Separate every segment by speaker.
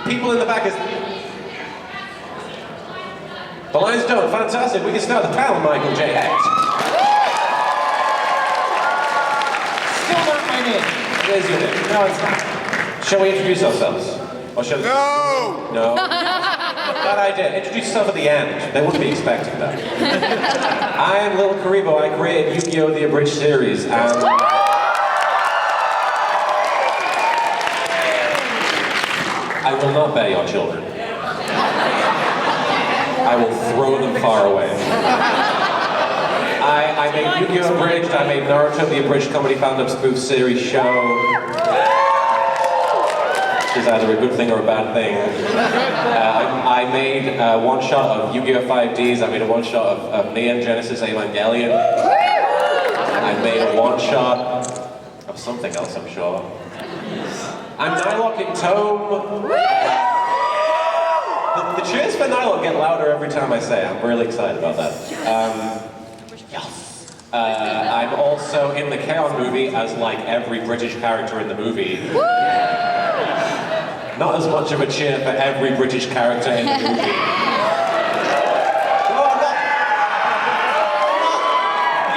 Speaker 1: People in the back is... The line's done, fantastic. We can start the panel, Michael J. Hecht.
Speaker 2: Still not my name.
Speaker 1: It is your name.
Speaker 2: No, it's not.
Speaker 1: Shall we introduce ourselves? Or shall
Speaker 3: No!
Speaker 1: No? Bad idea. Introduce yourself at the end. They wouldn't be expecting that. I am LittleKuriboh. I created Yu-Gi-Oh! The Abridged series, and... I will not bear your children. I will throw them far away. I made Yu-Gi-Oh! Abridged, I made Naruto The Abridged Comedy Fandom Spoof Series show. Which is either a good thing or a bad thing. I made a one-shot of Yu-Gi-Oh! 5Ds, I made a one-shot of Neon Genesis Evangelion. I made a one-shot of something else, I'm sure. I'm Nylok in Tome. The cheers for Nylok get louder every time I say it. I'm really excited about that. I'm also in the K-On! Movie as like every British character in the movie. Not as much of a cheer for every British character in the movie.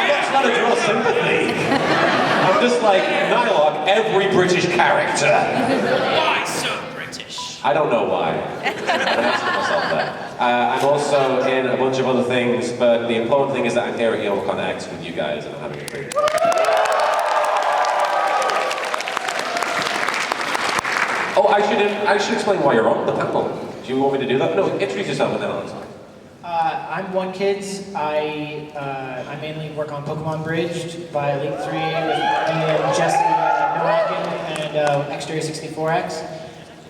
Speaker 1: That's not to draw sympathy. I'm just like, Nylok, every British character.
Speaker 4: Why so British?
Speaker 1: I don't know why. I'm asking myself that. I'm also in a bunch of other things, but the important thing is that I'm here at Youmacon X with you guys and I'm having a great time. Oh, I should explain why you're on the panel. Do you want me to do that? No, introduce yourself and then I'll explain.
Speaker 2: I'm One Kids. I mainly work on Pokemon Abridged by Elite 3 with me and Jesse Youmacon and Exterior 64X.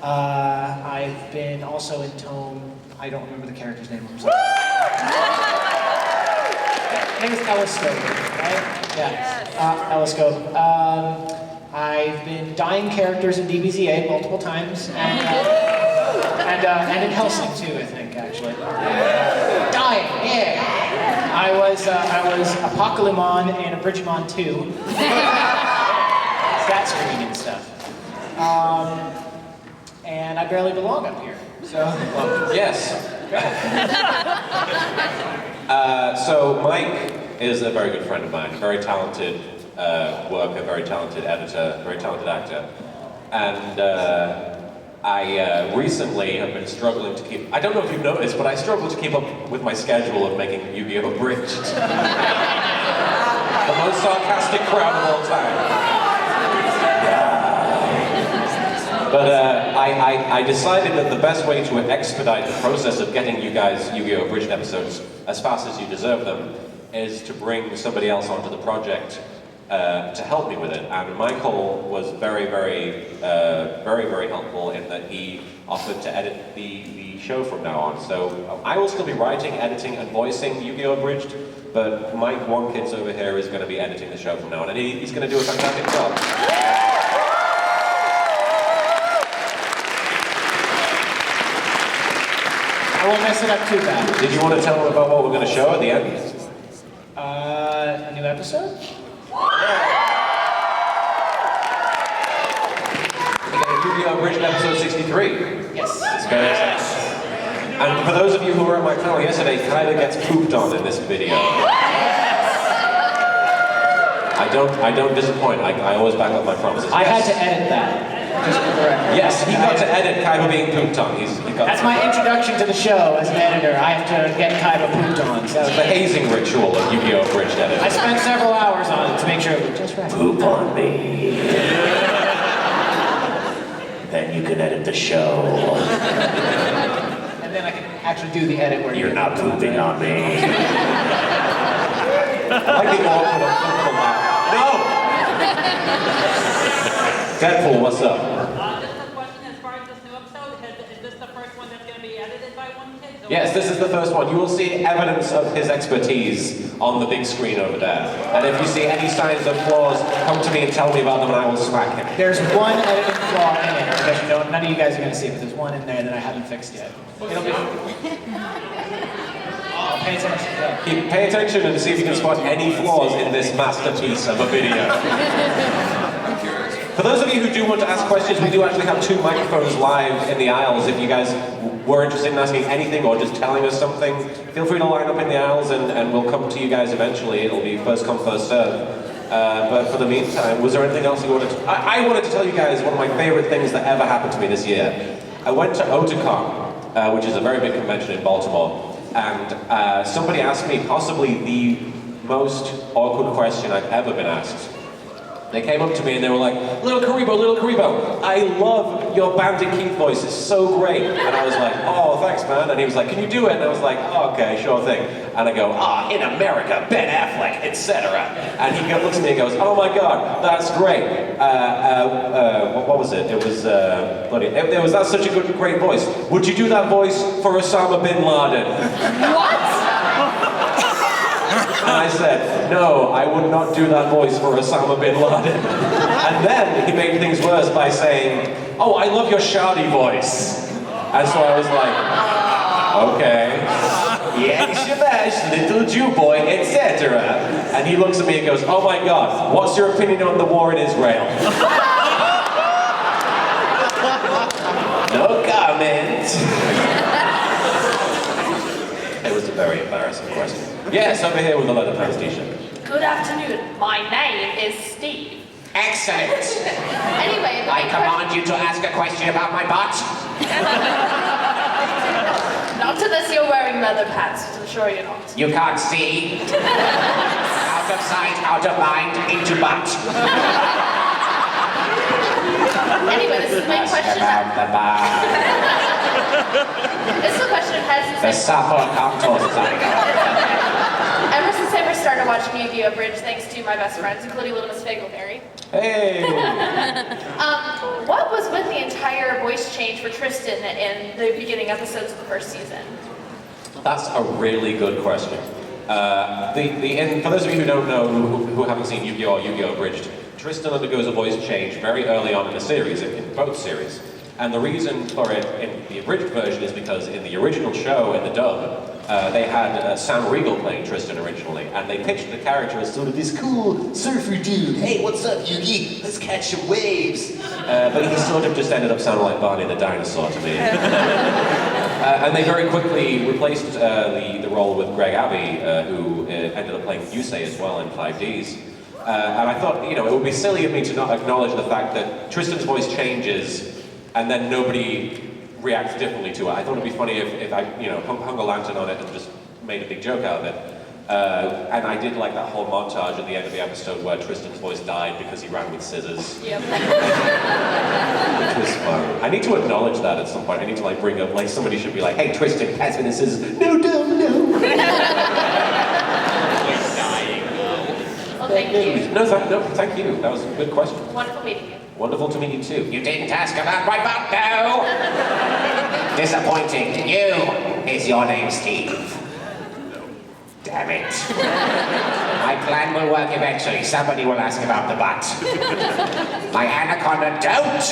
Speaker 2: I've been also in Tome. I don't remember the character's name. I'm sorry. I think it's Telescope, right? Yeah, Telescope. I've been dying characters in DBZA multiple times, and in Helsing too, I think, actually. Dying, yeah. I was Apocalypmon in Abridgemon 2. Stat screen and stuff. And I barely belong up here. So
Speaker 1: yes. So Mike is a very good friend of mine, very talented worker, very talented editor, very talented actor. And I recently have been struggling to keep, I don't know if you've noticed, but I struggle to keep up with my schedule of making Yu-Gi-Oh! Abridged. The most sarcastic crowd of all time. But I decided that the best way to expedite the process of getting you guys Yu-Gi-Oh! Abridged episodes as fast as you deserve them is to bring somebody else onto the project to help me with it. And Michael was very helpful in that he offered to edit the show from now on. So I will still be writing, editing, and voicing Yu-Gi-Oh! Abridged, but Mike One Kids over here is going to be editing the show from now on, and he's going to do a fantastic job.
Speaker 2: I won't mess it up too bad.
Speaker 1: Did you want to tell them about what we're going to show at the end?
Speaker 2: A new episode?
Speaker 1: Yu-Gi-Oh! Abridged episode 63.
Speaker 2: Yes.
Speaker 1: It's very exciting. And for those of you who were at my panel yesterday, Kyla gets pooped on in this video. I don't disappoint. I always back up my promises.
Speaker 2: I had to edit that. Just for the record.
Speaker 1: Yes, he got to edit Kaiba being pooped on.
Speaker 2: That's my introduction to the show as an editor. I have to get Kaiba pooped on. So
Speaker 1: the hazing ritual of Yu-Gi-Oh! Abridged editing.
Speaker 2: I spent several hours on it to make sure it was just right.
Speaker 5: Poop on me. Then you can edit the show.
Speaker 2: And then I can actually do the edit where
Speaker 5: You're not pooping on me.
Speaker 1: I like the awkward, uncomfortable laugh. No! Deadpool, what's up?
Speaker 6: Just a question as far as this new episode, is this the first one that's going to be edited by One Kid?
Speaker 1: Yes, this is the first one. You will see evidence of his expertise on the big screen over there. And if you see any signs of flaws, come to me and tell me about them and I will smack him.
Speaker 2: There's one editing flaw in it that none of you guys are going to see, but there's one in there that I haven't fixed yet. It'll be... Pay attention.
Speaker 1: Pay attention and see if you can spot any flaws in this masterpiece of a video.
Speaker 3: I'm curious.
Speaker 1: For those of you who do want to ask questions, we do actually have 2 microphones live in the aisles. If you guys were interested in asking anything or just telling us something, feel free to line up in the aisles and we'll come to you guys eventually. It'll be first come, first serve. But for the meantime, was there anything else you wanted to... I wanted to tell you guys one of my favorite things that ever happened to me this year. I went to Otakon, which is a very big convention in Baltimore, and somebody asked me possibly the most awkward question I've ever been asked. They came up to me and they were like, LittleKuriboh, I love your Bandit Keith voice, it's so great. And I was like, oh, thanks, man. And he was like, can you do it? And I was like, oh, okay, sure thing. And I go, in America, Ben Affleck, etc. And he looks at me and goes, oh my God, that's great. What was it? It was, that's such a great voice. Would you do that voice for Osama bin Laden?
Speaker 3: What?
Speaker 1: And I said, no, I would not do that voice for Osama bin Laden. And then he made things worse by saying, oh, I love your shouty voice. And so I was like, okay. Yeah, Shabash, little Jew boy, etc. And he looks at me and goes, oh my God, what's your opinion on the war in Israel? No comment. It was a very embarrassing question. Yes, over here with the Leatherpants t-shirt.
Speaker 3: Good afternoon. My name is Steve.
Speaker 1: Excellent.
Speaker 3: Anyway,
Speaker 1: I command you to ask a question about my butt.
Speaker 3: not unless you're wearing leather pants, which I'm sure you're not.
Speaker 1: You can't see. Out of sight, out of mind, into butt.
Speaker 3: Anyway, this is my question.
Speaker 1: About the butt.
Speaker 3: This is a question I've had
Speaker 1: The
Speaker 3: since
Speaker 1: supple contours.
Speaker 3: ever since I first started watching Yu-Gi-Oh! Abridged, thanks to my best friends, including little Miss Fagleberry.
Speaker 1: Hey.
Speaker 3: What was with the entire voice change for Tristan in the beginning episodes of the first season?
Speaker 1: That's a really good question. For those of you who don't know, who haven't seen Yu-Gi-Oh! Or Yu-Gi-Oh! Abridged, Tristan undergoes a voice change very early on in the series, in both series. And the reason for it in the abridged version is because in the original show, in the dub, they had Sam Riegel playing Tristan originally, and they pitched the character as sort of this cool surfer dude. Hey, what's up, Yugi? Let's catch some waves. But he sort of just ended up sounding like Barney the dinosaur to me. And they very quickly replaced the role with Greg Abbey, who ended up playing Yusei as well in 5Ds. And I thought, it would be silly of me to not acknowledge the fact that Tristan's voice changes and then nobody reacts differently to it. I thought it'd be funny if I, hung a lantern on it and just made a big joke out of it. And I did like that whole montage at the end of the episode where Tristan's voice died because he ran with scissors.
Speaker 3: Yep.
Speaker 1: Which was fun. I need to acknowledge that at some point. I need to bring up, somebody should be like, hey Tristan, pass me the scissors. No, no, no.
Speaker 3: Well, thank you.
Speaker 1: No, thank you. That was a good question.
Speaker 3: Wonderful meeting you.
Speaker 1: Wonderful to meet you too. You didn't ask about my butt, no! Disappointing. Is your name Steve? Damn it. My plan will work eventually. Somebody will ask about the butt. My anaconda don't!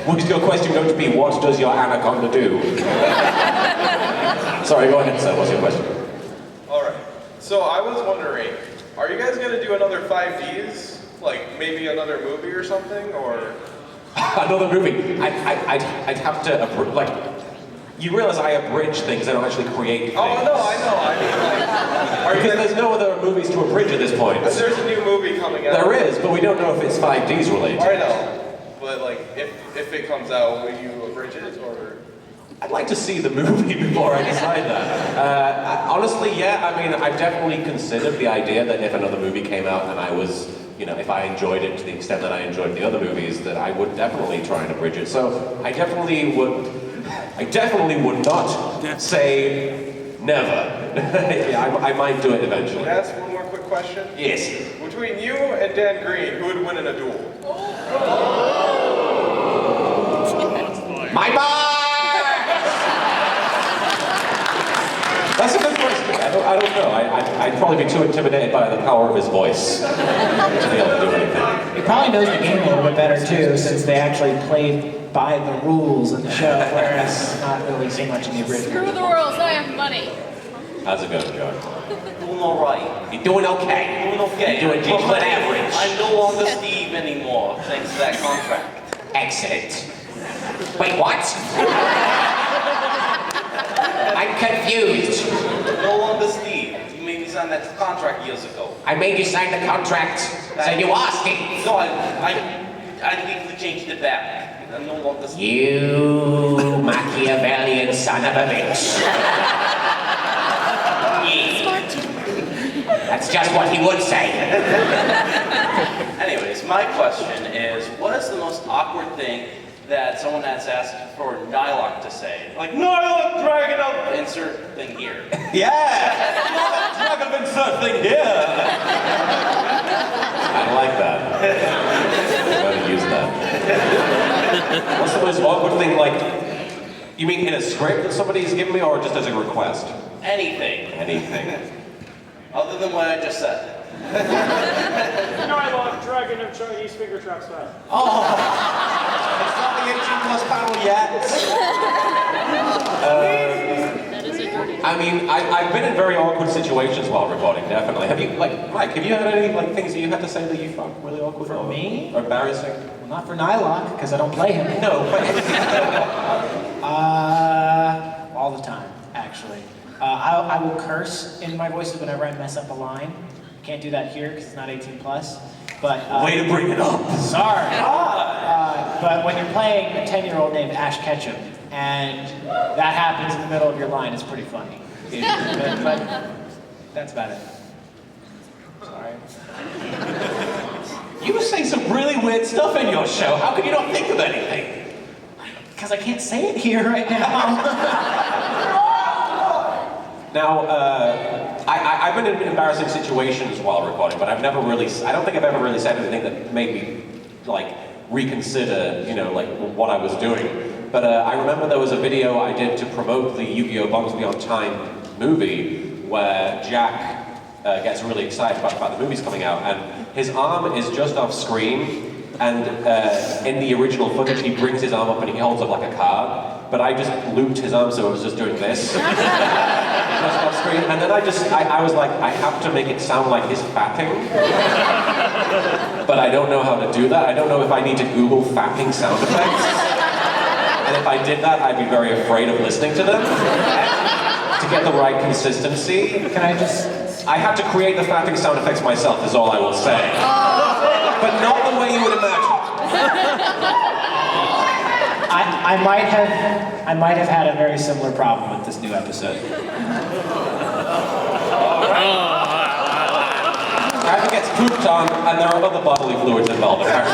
Speaker 1: Was your question going to be, what does your anaconda do? Sorry, go ahead, sir. What's your question?
Speaker 7: Alright. So I was wondering, are you guys going to do another 5Ds? Like, maybe another movie or something, or...?
Speaker 1: Another movie. I'd have to, you realize I abridge things, I don't actually create things.
Speaker 7: Oh, no, I know. I mean,
Speaker 1: Because there's no other movies to abridge at this point.
Speaker 7: But there's a new movie coming out.
Speaker 1: There is, but we don't know if it's 5Ds related.
Speaker 7: I know. But, if it comes out, will you abridge it, or...?
Speaker 1: I'd like to see the movie before I decide that. Honestly, yeah, I've definitely considered the idea that if another movie came out and I was, if I enjoyed it to the extent that I enjoyed the other movies, that I would definitely try and abridge it. So I definitely would not say never. I might do it eventually.
Speaker 7: Can I ask one more quick question?
Speaker 1: Yes.
Speaker 7: Between you and Dan Green, who would win in a duel?
Speaker 1: My bar! That's a good question. I don't know. I'd probably be too intimidated by the power of his voice to be able to do anything.
Speaker 2: He probably knows the game a little bit better too, since they actually played by the rules in the show, whereas not really so much in the abridged.
Speaker 3: Screw the rules, I have money.
Speaker 1: How's it going, John?
Speaker 8: Doing all right.
Speaker 1: You doing okay?
Speaker 8: Doing okay.
Speaker 1: You're doing Brooklyn average.
Speaker 8: I'm no longer Steve anymore, thanks to that contract.
Speaker 1: Excellent. Wait, what? I'm confused.
Speaker 8: No longer Steve. You made me sign that contract years ago.
Speaker 1: I made you sign the contract, so you are Steve.
Speaker 8: No, I legally changed it back. I'm no longer Steve.
Speaker 1: You Machiavellian son of a bitch. That's just what he would say.
Speaker 8: Anyways, my question is, what is the most awkward thing that someone has asked for Nylock to say? Like, Nylock, dragon up! Insert thing here.
Speaker 1: Yeah! Dragon of insert thing here! I like that. I'm going to use that. What's the most awkward thing, like, you mean in a script that somebody's given me, or just as a request?
Speaker 8: Anything.
Speaker 1: Anything.
Speaker 8: Other than what I just said.
Speaker 9: Nylock, dragon of Chinese finger trap style.
Speaker 1: Oh! It's not the 18 plus panel yet. I mean, I've been in very awkward situations while recording, definitely. Have you, like, Mike, have you had any, like, things that you had to say that you found really awkward?
Speaker 2: For me?
Speaker 1: Or embarrassing?
Speaker 2: Well, not for Nylock, because I don't play him.
Speaker 1: No, but...
Speaker 2: All the time, actually. I will curse in my voices whenever I mess up a line. Can't do that here because it's not 18 plus. But
Speaker 1: way to bring it up.
Speaker 2: Sorry. But when you're playing a 10-year-old named Ash Ketchum, and that happens in the middle of your line, it's pretty funny. But that's about it. Sorry.
Speaker 1: You say some really weird stuff in your show. How could you not think of anything?
Speaker 2: Because I can't say it here right now.
Speaker 1: Now, I've been in embarrassing situations while recording, but I don't think I've ever really said anything that made me, like, reconsider, you know, like, what I was doing. But I remember there was a video I did to promote the Yu-Gi-Oh! Bonds Beyond Time movie, where Jack gets really excited about the fact the movie's coming out, and his arm is just off screen, and in the original footage he brings his arm up and he holds up like a card, but I just looped his arm so it was just doing this. Just off screen, and then I was like, I have to make it sound like his fapping. But I don't know how to do that. I don't know if I need to Google fapping sound effects. And if I did that, I'd be very afraid of listening to them. To get the right consistency.
Speaker 2: Can I just...
Speaker 1: I had to create the fapping sound effects myself, is all I will say. But not the way you would imagine.
Speaker 2: I might have had a very similar problem with this new episode.
Speaker 1: Either gets pooped on, and there are other bodily fluids involved, apparently.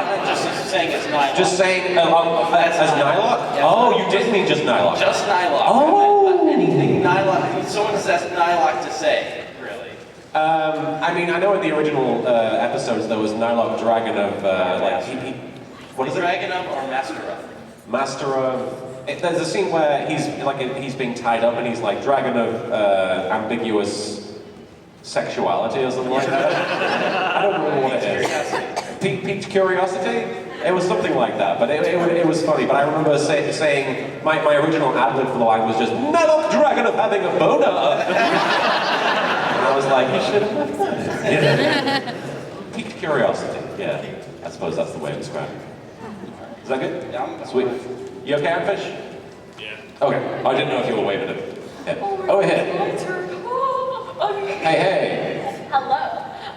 Speaker 8: I'm just saying it's Nylock.
Speaker 1: Just saying, as Nylock?
Speaker 8: Yeah.
Speaker 1: Oh, you did mean just Nylock.
Speaker 8: Just Nylock.
Speaker 1: Oh!
Speaker 8: Anything Nylock, someone has asked Nylock to say, really.
Speaker 1: I mean, I know in the original episodes there was Nylock Dragon of, what is it?
Speaker 8: Dragon of or Master of?
Speaker 1: Master of... There's a scene where he's being tied up and he's like Dragon of ambiguous sexuality or something like that. I don't know what it is. Piqued curiosity? It was something like that, but it was funny. But I remember saying, my original ad-lib for the line was just, Nylock Dragon of having a boner! And I was like, you should have left that. Yeah. Piqued curiosity, yeah. I suppose that's the way to describe it. Is that good?
Speaker 8: Yeah.
Speaker 1: Sweet. You okay, Anfish?
Speaker 4: Yeah.
Speaker 1: Okay. I didn't know if you were waving at it. Yeah. Oh, ahead. Hey, hey.
Speaker 3: Hello.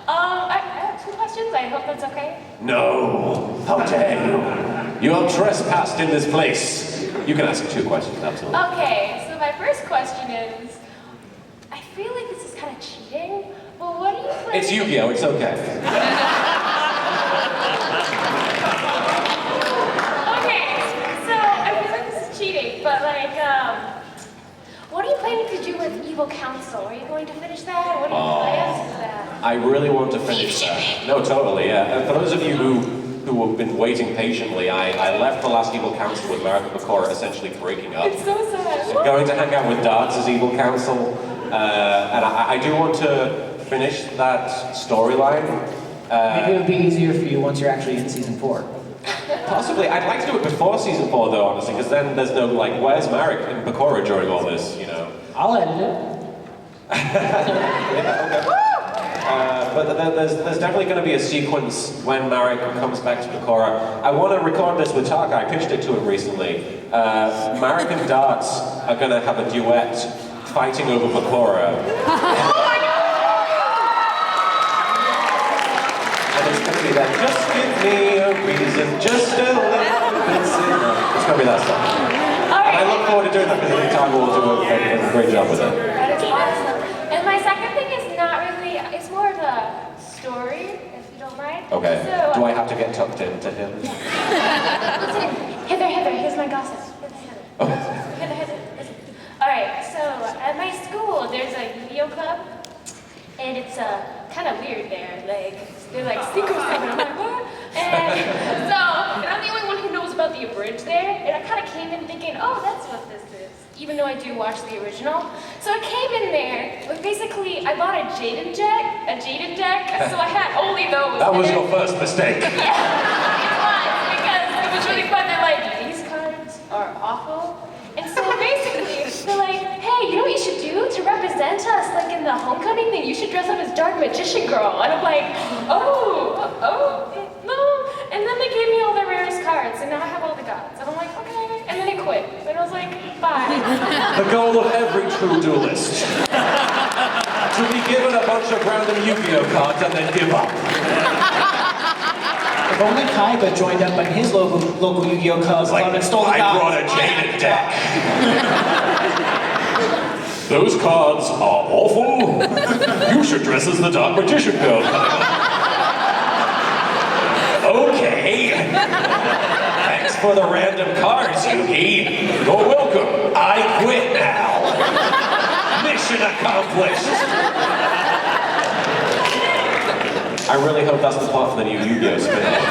Speaker 3: I have two questions. I hope that's okay.
Speaker 1: No. How dare you? You have trespassed in this place. You can ask 2 questions, absolutely.
Speaker 3: Okay, so my first question is, I feel like this is kind of cheating, but what do you think?
Speaker 1: It's Yu-Gi-Oh! It's okay.
Speaker 3: Okay, so I feel like this is cheating, but like, what are you planning to do with Evil Council? Are you going to finish that, or what are your plans for that?
Speaker 1: I really want to finish that. No, totally, yeah. And for those of you who have been waiting patiently, I left the last Evil Council with Mark and Bakora essentially breaking up.
Speaker 3: It's so sad.
Speaker 1: I'm going to hang out with Darts as Evil Council, and I do want to finish that storyline.
Speaker 2: Maybe it would be easier for you once you're actually in season 4.
Speaker 1: Possibly. I'd like to do it before season 4 though, honestly, because then there's no, like, where's Marek and Bakora during all this, you know?
Speaker 2: I'll edit it.
Speaker 1: But there's definitely going to be a sequence when Marek comes back to Pecora. I want to record this with Taka. I pitched it to him recently. Marek and Darts are going to have a duet fighting over Pecora. And it's going to be that, just give me a reason, just a little bit. It's going to be that stuff. And I look forward to doing that because I think Taka will do a great job with it.
Speaker 3: That is awesome. And my second thing is not really, it's more of a story, if you don't mind.
Speaker 1: Okay.
Speaker 3: So,
Speaker 1: Do I have to get tucked into him?
Speaker 3: Listen, Heather, here's my gossip.
Speaker 1: Oh.
Speaker 3: Heather, listen. Alright, so at my school, there's a Yu-Gi-Oh club, and it's kind of weird there. Like, they're like secret stuff, and I'm like, what? And I'm the only one who knows about the Abridged there, and I kind of came in thinking, oh, that's what this is, even though I do watch the original. So I came in there with basically, I bought a Jaden deck, so I had only those.
Speaker 1: That was your first mistake.
Speaker 3: Yeah, it was, because it was really fun. They're like, these cards are awful. And so basically, they're like, hey, you know what you should do to represent us, like in the homecoming thing? You should dress up as Dark Magician Girl. And I'm like, no. And then they gave me all the rarest cards, and now I have all the gods. And I'm like, okay. And then I quit. And I was like, bye.
Speaker 1: The goal of every true duelist. To be given a bunch of random Yu-Gi-Oh cards and then give up.
Speaker 2: If only Kaiba joined up in his local Yu-Gi-Oh club and stole the
Speaker 1: I
Speaker 2: gods.
Speaker 1: brought a Jaded deck. Those cards are awful. You should dress as the Dark Magician Girl. Okay. Thanks for the random cards, Yugi. You're welcome. I quit now. Mission accomplished. I really hope that's the plot for the new Yu-Gi-Oh spin-off.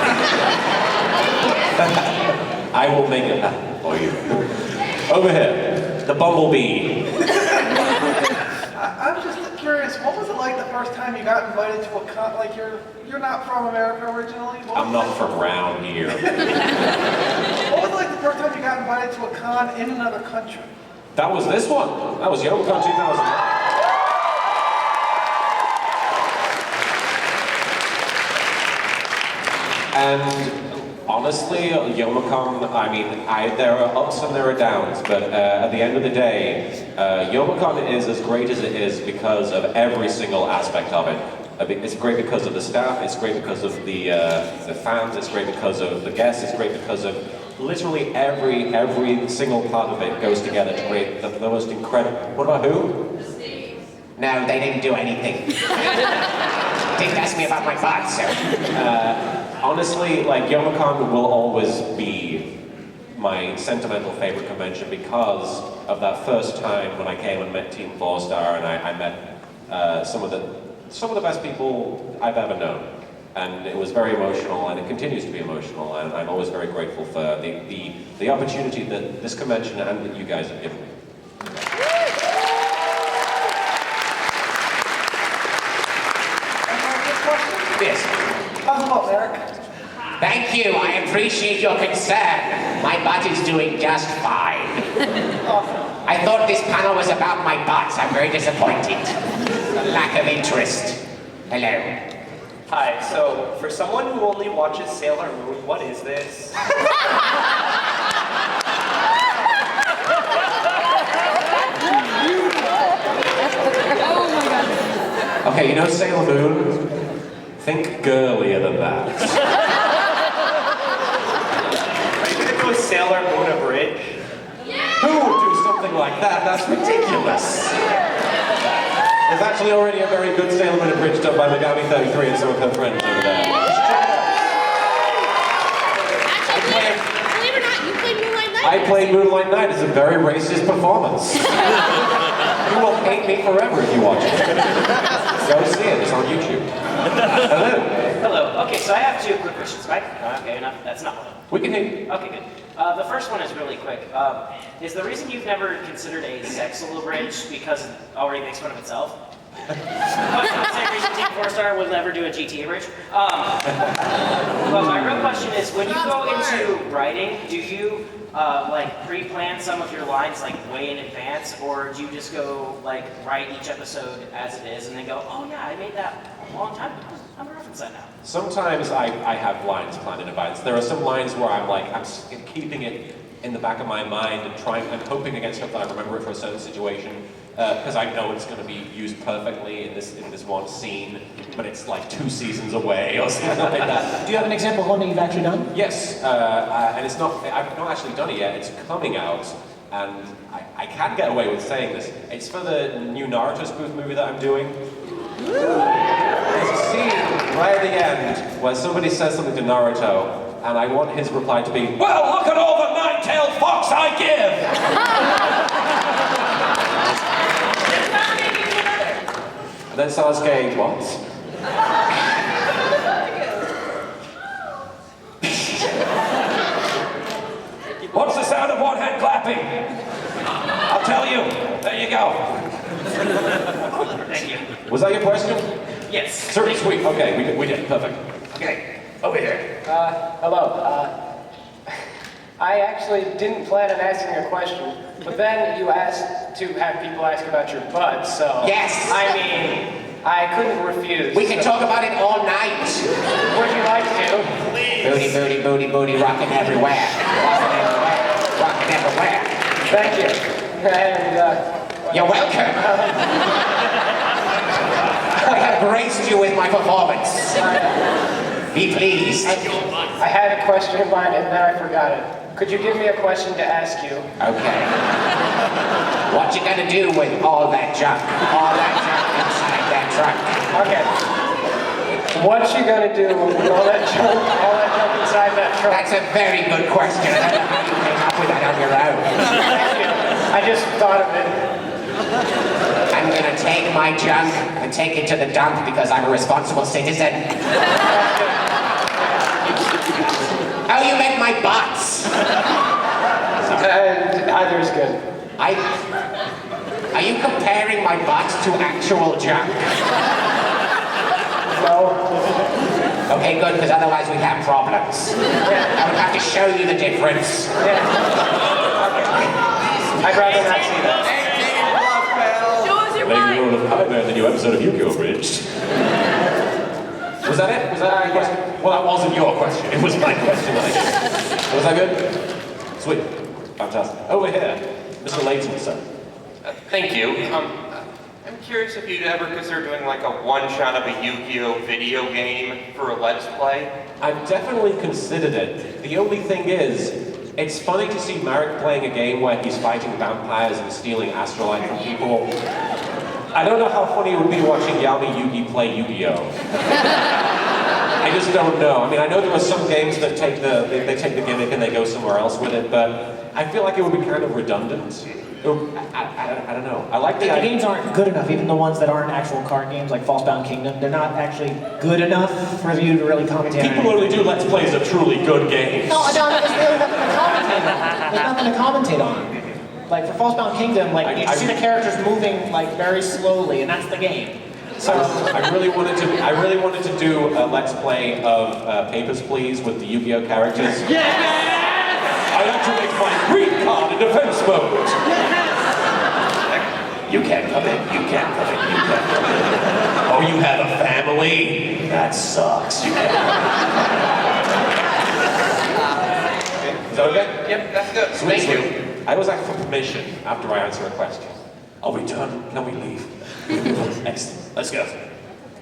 Speaker 1: I will make it happen for you. Over here, the Bumblebee.
Speaker 10: I'm just curious, what was it like the first time you got invited to a con? Like you're not from America originally?
Speaker 1: I'm not from around here.
Speaker 10: What was it like the first time you got invited to a con in another country?
Speaker 1: That was this one. That was Youmacon 2009. And honestly, Youmacon, I mean, there are ups and there are downs, but at the end of the day, Youmacon is as great as it is because of every single aspect of it. It's great because of the staff, it's great because of the fans, it's great because of the guests, it's great because of literally every single part of it goes together to create the most incredible... What about who? No, they didn't do anything. Didn't ask me about my bot, so... honestly, like, Youmacon will always be my sentimental favorite convention because of that first time when I came and met Team 4-Star and I met some of the best people I've ever known. And it was very emotional, and it continues to be emotional, and I'm always very grateful for the opportunity that this convention and that you guys have given me. Yes.
Speaker 10: How's it look, Eric?
Speaker 11: Thank you, I appreciate your concern. My butt is doing just fine. I thought this panel was about my butts. I'm very disappointed. Lack of interest. Hello.
Speaker 12: Hi, so for someone who only watches Sailor Moon, what is this?
Speaker 1: Okay, you know Sailor Moon? Think girlier than that.
Speaker 12: Are you gonna do a Sailor Moon Abridged?
Speaker 1: Who would do something like that? That's ridiculous. There's actually already a very good Sailor Moon Abridged done by Megami 33 and some of her friends over there.
Speaker 13: Believe it or not, you played Moonlight Night.
Speaker 1: I played Moonlight Night. It's a very racist performance. You will hate me forever if you watch it. Go see it. It's on YouTube. Hello.
Speaker 12: Hello. Okay, so I have two quick questions, right? Okay, enough. That's not one.
Speaker 1: We can hear you.
Speaker 12: Okay, good. The first one is really quick. Is the reason you've never considered a sexual bridge because it already makes fun of itself? Same reason Team 4-Star would never do a GTA bridge. Well, my real question question is, when you go into writing, do you like pre-plan some of your lines like way in advance, or do you just go like write each episode as it is and then go, oh yeah, I made that a long time ago. I'm gonna reference that now.
Speaker 1: Sometimes I have lines planned in advance. There are some lines where I'm like, I'm keeping it in the back of my mind and hoping against hope that I remember it for a certain situation, because I know it's going to be used perfectly in this one scene, but it's like 2 seasons away or something like that.
Speaker 2: Do you have an example of one that you've actually done?
Speaker 1: Yes, and it's not. I've not actually done it yet. It's coming out, and I can get away with saying this. It's for the new Naruto spoof movie that I'm doing. There's a scene right at the end where somebody says something to Naruto, and I want his reply to be, "Well, look at all the nine-tailed fox I give!" And then Sasuke, what? What's the sound of one hand clapping? I'll tell you. There you go.
Speaker 12: Thank you.
Speaker 1: Was that your question?
Speaker 12: Yes.
Speaker 1: Certainly, sweet. Okay, we did. Perfect. Okay, over here.
Speaker 13: Hello. I actually didn't plan on asking a question, but then you asked to have people ask about your butt, so...
Speaker 11: Yes!
Speaker 13: I mean, I couldn't refuse.
Speaker 11: We can talk about it all night.
Speaker 13: Would you like to?
Speaker 11: Please. Booty, booty, booty, booty, rocking everywhere. Rocking everywhere. Rocking everywhere.
Speaker 13: Thank you. And,
Speaker 11: You're welcome. I have graced you with my performance. Be pleased.
Speaker 13: I had a question in mind and then I forgot it. Could you give me a question to ask you?
Speaker 11: Okay. What you gonna do with all that junk? All that junk inside that truck?
Speaker 13: Okay. What you gonna do with all that junk inside that truck?
Speaker 11: That's a very good question. I don't know how you came up with that on your own.
Speaker 13: Thank you. I just thought of it.
Speaker 11: I'm gonna take my junk and take it to the dump because I'm a responsible citizen. Oh, you meant my butts.
Speaker 13: Either is good.
Speaker 11: Are you comparing my butts to actual junk?
Speaker 13: No.
Speaker 11: Okay, good, because otherwise we'd have problems. I would have to show you the difference.
Speaker 13: I'd rather not see that.
Speaker 1: Playing the role of Nightmare in the new episode of Yu-Gi-Oh! Abridged. Was that it? Was that your question? Well, that wasn't your question. It was my question that I did. Was that good? Sweet. Fantastic. Over here, Mr. Layton, sir.
Speaker 14: Thank you. I'm curious if you'd ever consider doing like a one-shot of a Yu-Gi-Oh! Video game for a Let's Play?
Speaker 1: I've definitely considered it. The only thing is, it's funny to see Marek playing a game where he's fighting vampires and stealing astrolite from people. I don't know how funny it would be watching Yami Yugi play Yu-Gi-Oh! I just don't know. I mean, I know there are some games that take they take the gimmick and they go somewhere else with it, but I feel like it would be kind of redundant. I don't know. I like
Speaker 2: the games aren't good enough, even the ones that aren't actual card games, like Falsebound Kingdom. They're not actually good enough for you to really commentate on.
Speaker 1: People only do Let's Plays of truly good games.
Speaker 2: No, there's really nothing to commentate on. There's nothing to commentate on. Like for Falsebound Kingdom, like you see the characters moving like very slowly, and that's the game. So
Speaker 1: I really wanted to do a Let's Play of Papers, Please with the Yu-Gi-Oh! Characters.
Speaker 4: Yes!
Speaker 1: I activate my green card in defense mode. You can't come in, you can't come in, you can't come in. Oh, you have a family? That sucks. You can't come in. Is that okay?
Speaker 14: Yep, that's good.
Speaker 1: Sweet,
Speaker 14: Thank
Speaker 1: sweet.
Speaker 14: you.
Speaker 1: I always ask for permission after I answer a question. Are we done? Can we leave? Excellent. Let's go.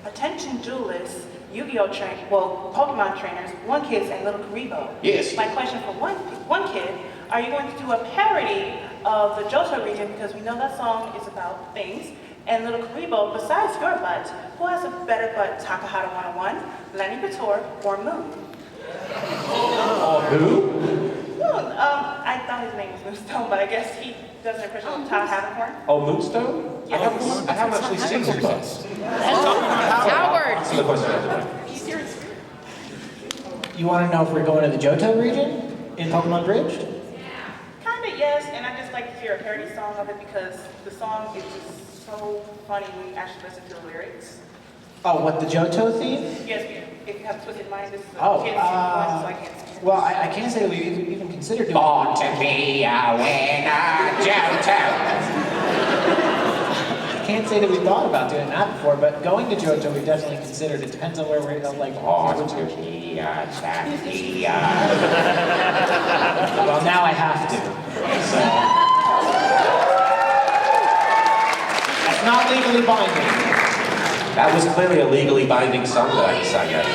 Speaker 15: Attention duelists, Yu-Gi-Oh! Pokemon trainers, one kid and LittleKuriboh.
Speaker 1: Yes.
Speaker 15: My question for one kid, are you going to do a parody of the Johto region, because we know that song is about things, and LittleKuriboh, besides your butt, who has a better butt, Takahata 101, Lenny Couture, or Moon?
Speaker 1: Who?
Speaker 15: I thought his name was Moonstone, but I guess he does an impression of Todd Havenhorn.
Speaker 1: Oh, Moonstone?
Speaker 15: Yes.
Speaker 1: I haven't actually seen his butts.
Speaker 3: Howard!
Speaker 1: That's the question I have to know.
Speaker 2: you want to know if we're going to the Johto region in Pokemon Abridged?
Speaker 15: Kind of, yes, and I just like to hear a parody song of it because the song is just so funny when you actually listen to the lyrics.
Speaker 2: Oh, what, the Johto theme?
Speaker 15: Yes, if you have Twisted Mind, this is a
Speaker 2: Oh,
Speaker 15: kid's voice, so I can't
Speaker 2: Well, I can't say that we even considered doing
Speaker 11: Born to be a winner, Johto.
Speaker 2: I can't say that we thought about doing that before, but going to Johto we've definitely considered. It depends on where we're like.
Speaker 11: Born to be a champion.
Speaker 2: Well, now I have to. So. That's not legally binding.
Speaker 1: That was clearly a legally binding song that I sang at.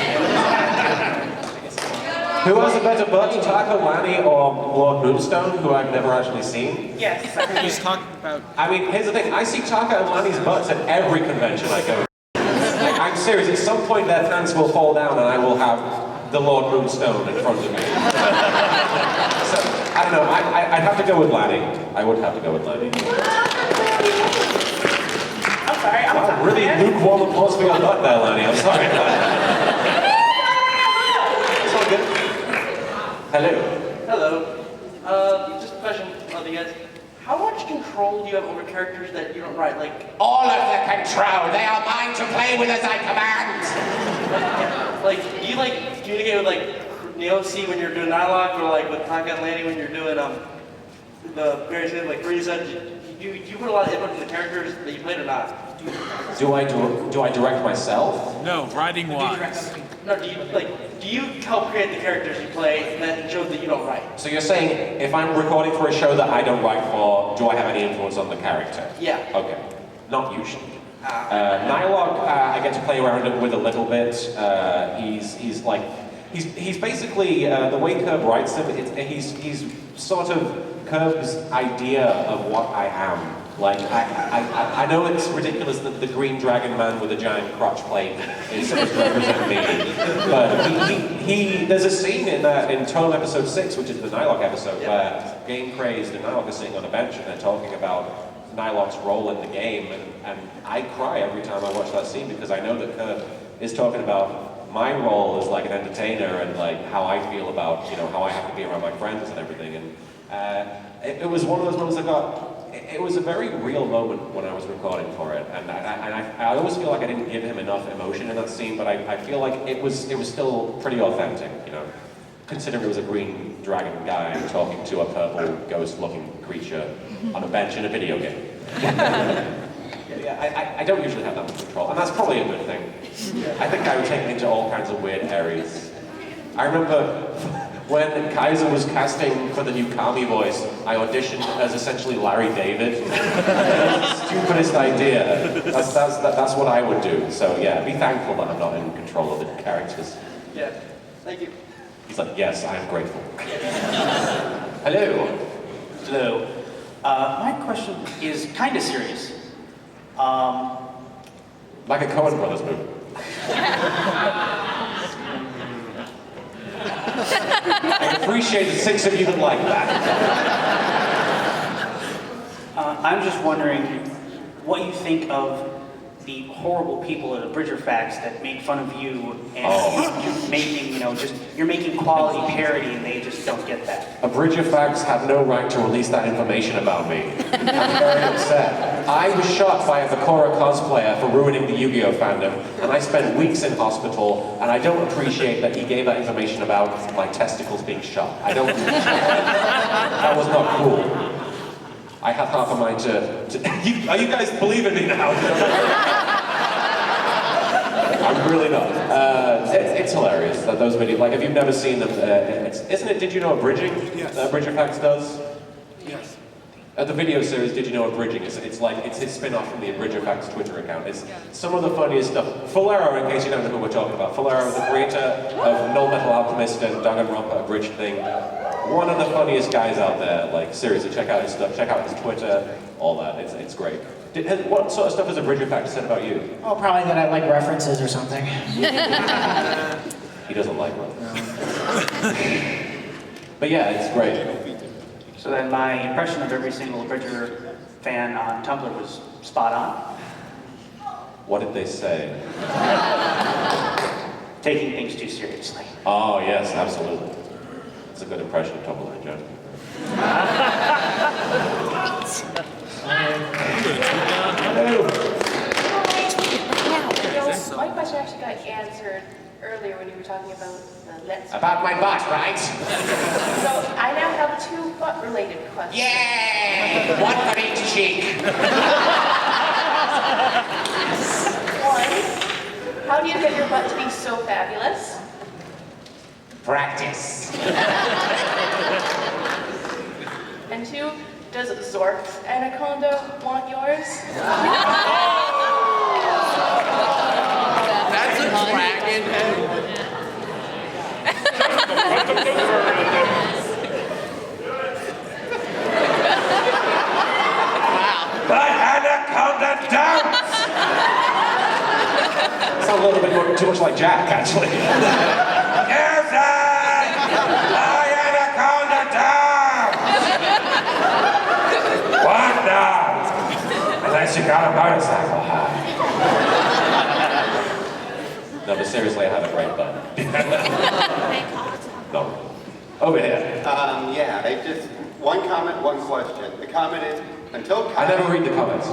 Speaker 1: Who has a better butt, Taco Lanny or Lord Moonstone, who I've never actually seen?
Speaker 15: Yes.
Speaker 14: He's talking about...
Speaker 1: I mean, here's the thing, I see Taka and Lanny's butts at every convention I go to. I'm serious, at some point their pants will fall down and I will have the Lord Moonstone in front of me. So, I don't know, I'd have to go with Lanny. I would have to go with Lanny.
Speaker 15: I'm sorry, I'm
Speaker 1: Wow, really lukewarm applause for your butt there, Lanny, I'm sorry. It's all good. Hello.
Speaker 8: Hello. Just a question of you guys. How much control do you have over characters that you don't write? Like,
Speaker 11: All of the control. They are mine to play with as I command.
Speaker 8: like, do you like communicate with like Neoc when you're doing dialogue, or like with Taka and Lanny when you're doing the various things like Frieza? Do you put a lot of input in the characters that you played or not?
Speaker 1: Do I direct myself?
Speaker 14: No, writing wise.
Speaker 8: No, do you help create the characters you play that shows that you don't write?
Speaker 1: So you're saying, if I'm recording for a show that I don't write for, do I have any influence on the character?
Speaker 8: Yeah.
Speaker 1: Okay. Not usually. Nylog, I get to play around with a little bit. He's basically, the way Curb writes him, he's sort of Curb's idea of what I am. Like, I know it's ridiculous that the green dragon man with a giant crotch plate is supposed to represent me, but there's a scene in Tome episode 6, which is the Nylog episode, where Game Crazed and Nylog are sitting on a bench and they're talking about Nylog's role in the game, and I cry every time I watch that scene because I know that Curb is talking about my role as like an entertainer and like how I feel about, you know, how I have to be around my friends and everything, and it was one of those moments it was a very real moment when I was recording for it, and I always feel like I didn't give him enough emotion in that scene, but I feel like it was still pretty authentic, you know, considering it was a green dragon guy talking to a purple ghost-looking creature on a bench in a video game. I don't usually have that much control, and that's probably a good thing. I think I would take me into all kinds of weird areas. I remember when Kaiser was casting for the new Kami voice, I auditioned as essentially Larry David. Stupidest idea. That's what I would do. So yeah, be thankful that I'm not in control of the characters.
Speaker 8: Yeah, thank you.
Speaker 1: He's like, yes, I am grateful.
Speaker 16: Hello. Hello. My question is kind of serious.
Speaker 1: Like a Coen Brothers movie. I appreciate the 6 of you that like that.
Speaker 16: I'm just wondering what you think of the horrible people at Abridged that make fun of you and you're making, you're making quality parody and they just don't get that.
Speaker 1: Abridged have no right to release that information about me. I'm very upset. I was shot by a Bakura cosplayer for ruining the Yu-Gi-Oh fandom, and I spent weeks in hospital, and I don't appreciate that he gave that information about my testicles being shot. I don't appreciate that. That was not cool. I have half a mind are you guys believing me now? I'm really not. It's hilarious that those videos, like if you've never seen them, isn't it Did You Know Abridging? Yes. Abridged does?
Speaker 10: Yes.
Speaker 1: The video series, Did You Know Abridging? It's his spin-off from the Abridged Twitter account. It's some of the funniest stuff. Full Arrow, in case you don't know who we're talking about. Full Arrow, the creator of Null Metal Alchemist and Danganronpa Abridged thing. One of the funniest guys out there. Like, seriously, check out his stuff. Check out his Twitter, all that. It's great. What sort of stuff has Abridged said about you?
Speaker 2: Oh, probably that I like references or something.
Speaker 1: He doesn't like references. But yeah, it's great.
Speaker 16: So then my impression of every single Abridged fan on Tumblr was spot on.
Speaker 1: What did they say?
Speaker 16: Taking things too seriously.
Speaker 1: Oh, yes, absolutely. It's a good impression of Tumblr, Joe.
Speaker 3: My question actually got answered
Speaker 15: earlier when you were talking about the Let's.
Speaker 11: About my butt, right?
Speaker 15: So I now have 2 butt-related questions.
Speaker 11: Yay! One for each cheek.
Speaker 15: One, how do you get your butt to be so fabulous?
Speaker 11: Practice.
Speaker 15: And 2, does Zork's anaconda want yours?
Speaker 4: That's a dragon.
Speaker 5: But anaconda don't!
Speaker 1: Sounds a little bit too much like Jack, actually.
Speaker 5: My anaconda don't! What now? Unless you got a motorcycle high.
Speaker 1: No, but seriously, I have a great butt. No. Over here.
Speaker 17: Yeah, I just, one comment, one question. The comment is, until Kai...
Speaker 1: I never read the comments.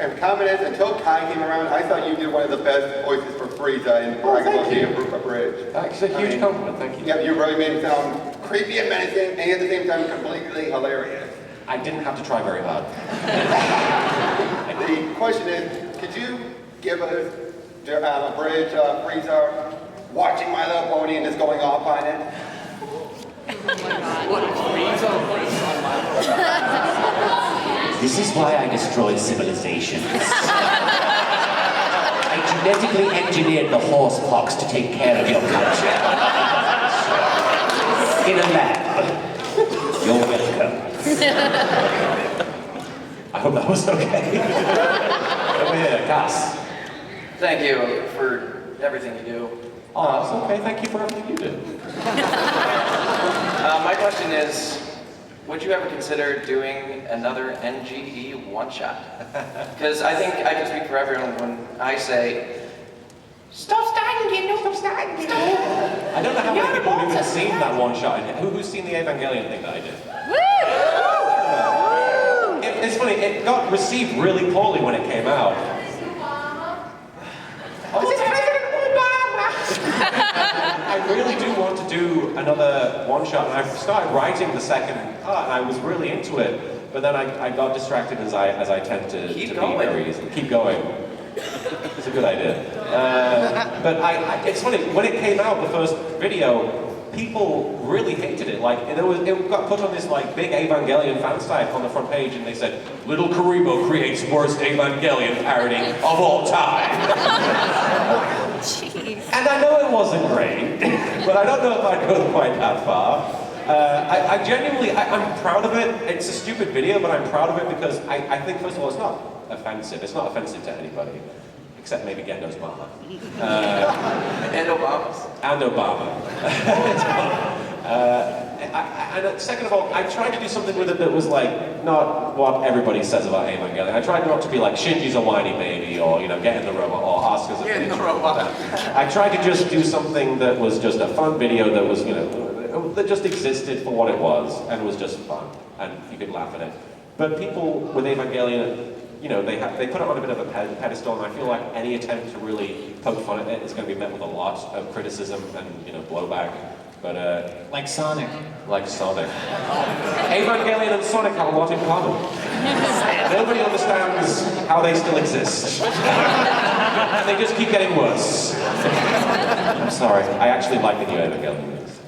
Speaker 17: And the comment is, until Kai came around, I thought you did one of the best voices for Frieza in Dragon Ball Z Abridged.
Speaker 1: That's a huge compliment, thank you.
Speaker 17: Yeah, you really made him sound creepy and menacing, and at the same time completely hilarious.
Speaker 1: I didn't have to try very hard.
Speaker 17: The question is, could you give us Abridged Frieza watching My Little Pony and just going off on it?
Speaker 11: This is why I destroyed civilizations. I genetically engineered the horse pox to take care of your culture. In a lab. You're welcome.
Speaker 1: I hope that was okay. Over here, Cass.
Speaker 18: Thank you for everything you do.
Speaker 1: Oh, that's okay. Thank you for everything you do.
Speaker 18: My question is, would you ever consider doing another NGE one-shot? Because I think I can speak for everyone when I say,
Speaker 11: stop starting again, no, stop starting again.
Speaker 1: I don't know how many people have even seen that one shot. Who's seen the Evangelion thing that I did? It's funny, it got received really poorly when it came out. I really do want to do another one-shot, and I started writing the second part, and I was really into it, but then I got distracted as I tend to be very easily. Keep going. It's a good idea. But it's funny, when it came out, the first video, people really hated it. Like, it got put on this like big Evangelion fan site on the front page, and they said, "LittleKuriboh creates worst Evangelion parody of all time." And I know it wasn't great, but I don't know if I'd go quite that far. I genuinely, I'm proud of it. It's a stupid video, but I'm proud of it because I think, first of all, it's not offensive. It's not offensive to anybody. Except maybe Gendo's mama.
Speaker 18: And Obama's.
Speaker 1: And Obama. And second of all, I tried to do something with it that was like, not what everybody says about Evangelion. I tried not to be like, Shinji's a whiny baby, or, you know, get in the robot, or Asuka's a bitch.
Speaker 18: Get in the robot.
Speaker 1: I tried to just do something that was just a fun video that was, you know, that just existed for what it was, and was just fun, and you could laugh at it. But people with Evangelion, you know, they put it on a bit of a pedestal, and I feel like any attempt to really poke fun at it is going to be met with a lot of criticism and, you know, blowback. But
Speaker 2: like Sonic.
Speaker 1: Like Sonic. Evangelion and Sonic have a lot in common. Nobody understands how they still exist. And they just keep getting worse. I'm sorry. I actually like the new Evangelion movies.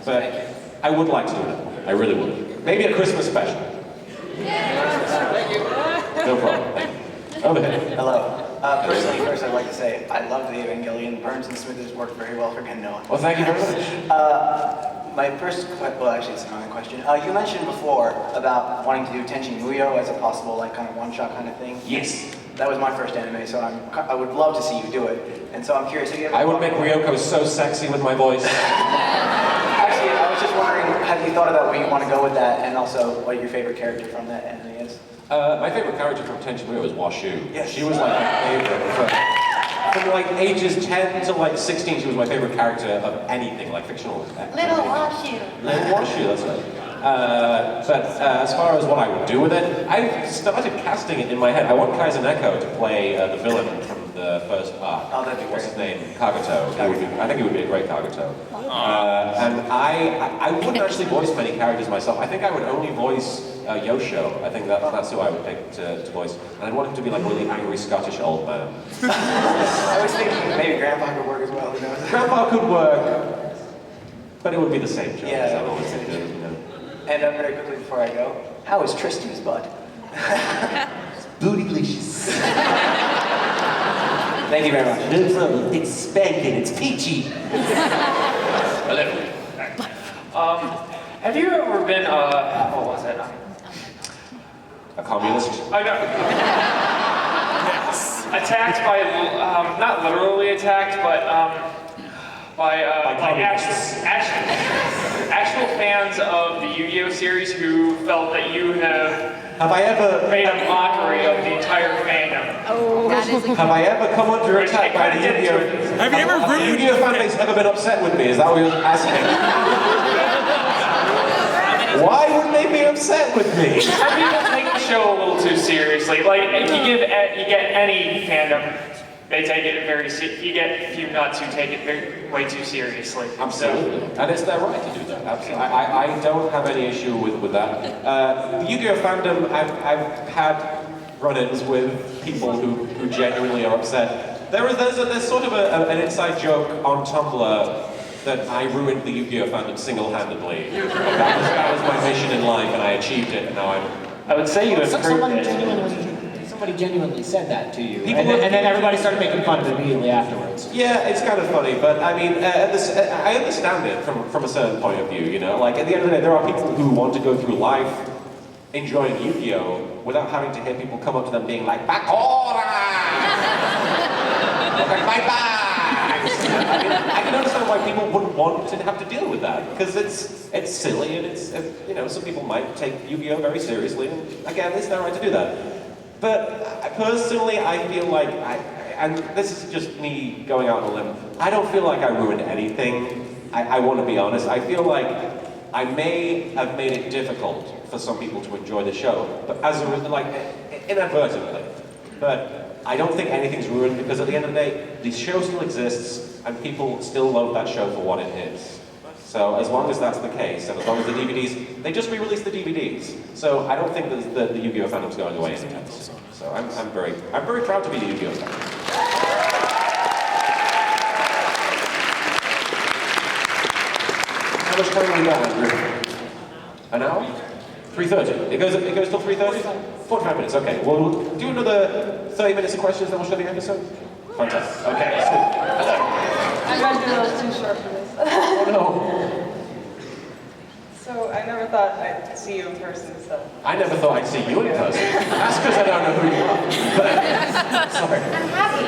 Speaker 1: But I would like to do it. I really would. Maybe a Christmas special. No problem. Over here.
Speaker 19: Hello. Personally, first I'd like to say I love the Evangelion. Burns and Smithers worked very well for Gendoa.
Speaker 1: Well, thank you very much.
Speaker 19: My first, well, actually, it's another question. You mentioned before about wanting to do Tenchi Muyo as a possible, like, kind of one-shot kind of thing.
Speaker 1: Yes.
Speaker 19: That was my first anime, so I would love to see you do it. And so I'm curious, have you ever...
Speaker 1: I would make Ryoko so sexy with my voice.
Speaker 19: Actually, I was just wondering, have you thought about where you want to go with that, and also what your favorite character from that anime is?
Speaker 1: My favorite character from Tenchi Muyo was Washu.
Speaker 19: Yes.
Speaker 1: She was like my favorite. From like ages 10 to like 16, she was my favorite character of anything, like fictional.
Speaker 15: Little Washu.
Speaker 1: Little Washu, that's right. But as far as what I would do with it, I've started casting it in my head. I want Kaizeneko to play the villain from the first arc.
Speaker 19: Oh, that'd be
Speaker 1: What's
Speaker 19: great.
Speaker 1: his name? Kagato. I think he would be a great Kagato. And I wouldn't actually voice many characters myself. I think I would only voice Yosho. I think that's who I would pick to voice. And I'd want him to be like a really angry Scottish old man.
Speaker 19: I was thinking maybe Grandpa could work as well, you know?
Speaker 1: Grandpa could work, but it would be the same joke.
Speaker 19: Yeah,
Speaker 1: as I
Speaker 19: it would
Speaker 1: always
Speaker 19: be the
Speaker 1: do,
Speaker 19: same
Speaker 1: you know.
Speaker 19: And very quickly before I go, how is Tristan's butt?
Speaker 11: Bootylicious.
Speaker 19: Thank you very much.
Speaker 11: No problem. It's spanking. It's peachy.
Speaker 20: Have you ever been, what was it?
Speaker 1: A communist?
Speaker 20: I know. Attacked by, not literally attacked, but by actual fans of the Yu-Gi-Oh series who felt that you have
Speaker 1: I ever
Speaker 20: made a mockery of the entire fandom.
Speaker 1: Have I ever come under attack by the Yu-Gi-Oh?
Speaker 20: Have you ever
Speaker 1: the Yu-Gi-Oh fan base ever been upset with me? Is that what you're asking? Why would they be upset with me?
Speaker 20: Some people take the show a little too seriously. Like, if you get any fandom, they take it very you get a few nuts who take it way too seriously.
Speaker 1: Absolutely. And it's their right to do that. Absolutely. I don't have any issue with that. The Yu-Gi-Oh fandom, I've had run-ins with people who genuinely are upset. There's sort of an inside joke on Tumblr that I ruined the Yu-Gi-Oh fandom single-handedly. That was my mission in life, and I achieved it, and now
Speaker 20: I would say you
Speaker 2: Somebody genuinely said that to you, and then everybody started making fun of it immediately afterwards.
Speaker 1: Yeah, it's kind of funny, but I mean, I understand it from a certain point of view, you know? Like, at the end of the day, there are people who want to go through life enjoying Yu-Gi-Oh! Without having to hear people come up to them being like, Bakora! Look at my bags! I can understand why people wouldn't want to have to deal with that, because it's silly, and you know, some people might take Yu-Gi-Oh! Very seriously, and again, it's their right to do that. But personally, I feel like, and this is just me going out on a limb, I don't feel like I ruined anything. I want to be honest. I feel like I may have made it difficult for some people to enjoy the show, but inadvertently. But I don't think anything's ruined, because at the end of the day, the show still exists, and people still love that show for what it is. So as long as that's the case, and as long as the DVDs, they just re-released the DVDs. So I don't think the Yu-Gi-Oh fandom's going away anytime soon. So I'm very proud to be the Yu-Gi-Oh fan. How much time have we got, Andrew? An hour? 3:30. It goes till 3:30? 45 minutes, okay. We'll do another 30 minutes of questions, then we'll show the episode? Fantastic. Okay, sweet.
Speaker 21: I might be a little too short for this.
Speaker 1: Oh no.
Speaker 21: So I never thought I'd see you in person, so.
Speaker 1: I never thought I'd see you in person. That's because I don't know who you are. Sorry.
Speaker 21: I'm happy.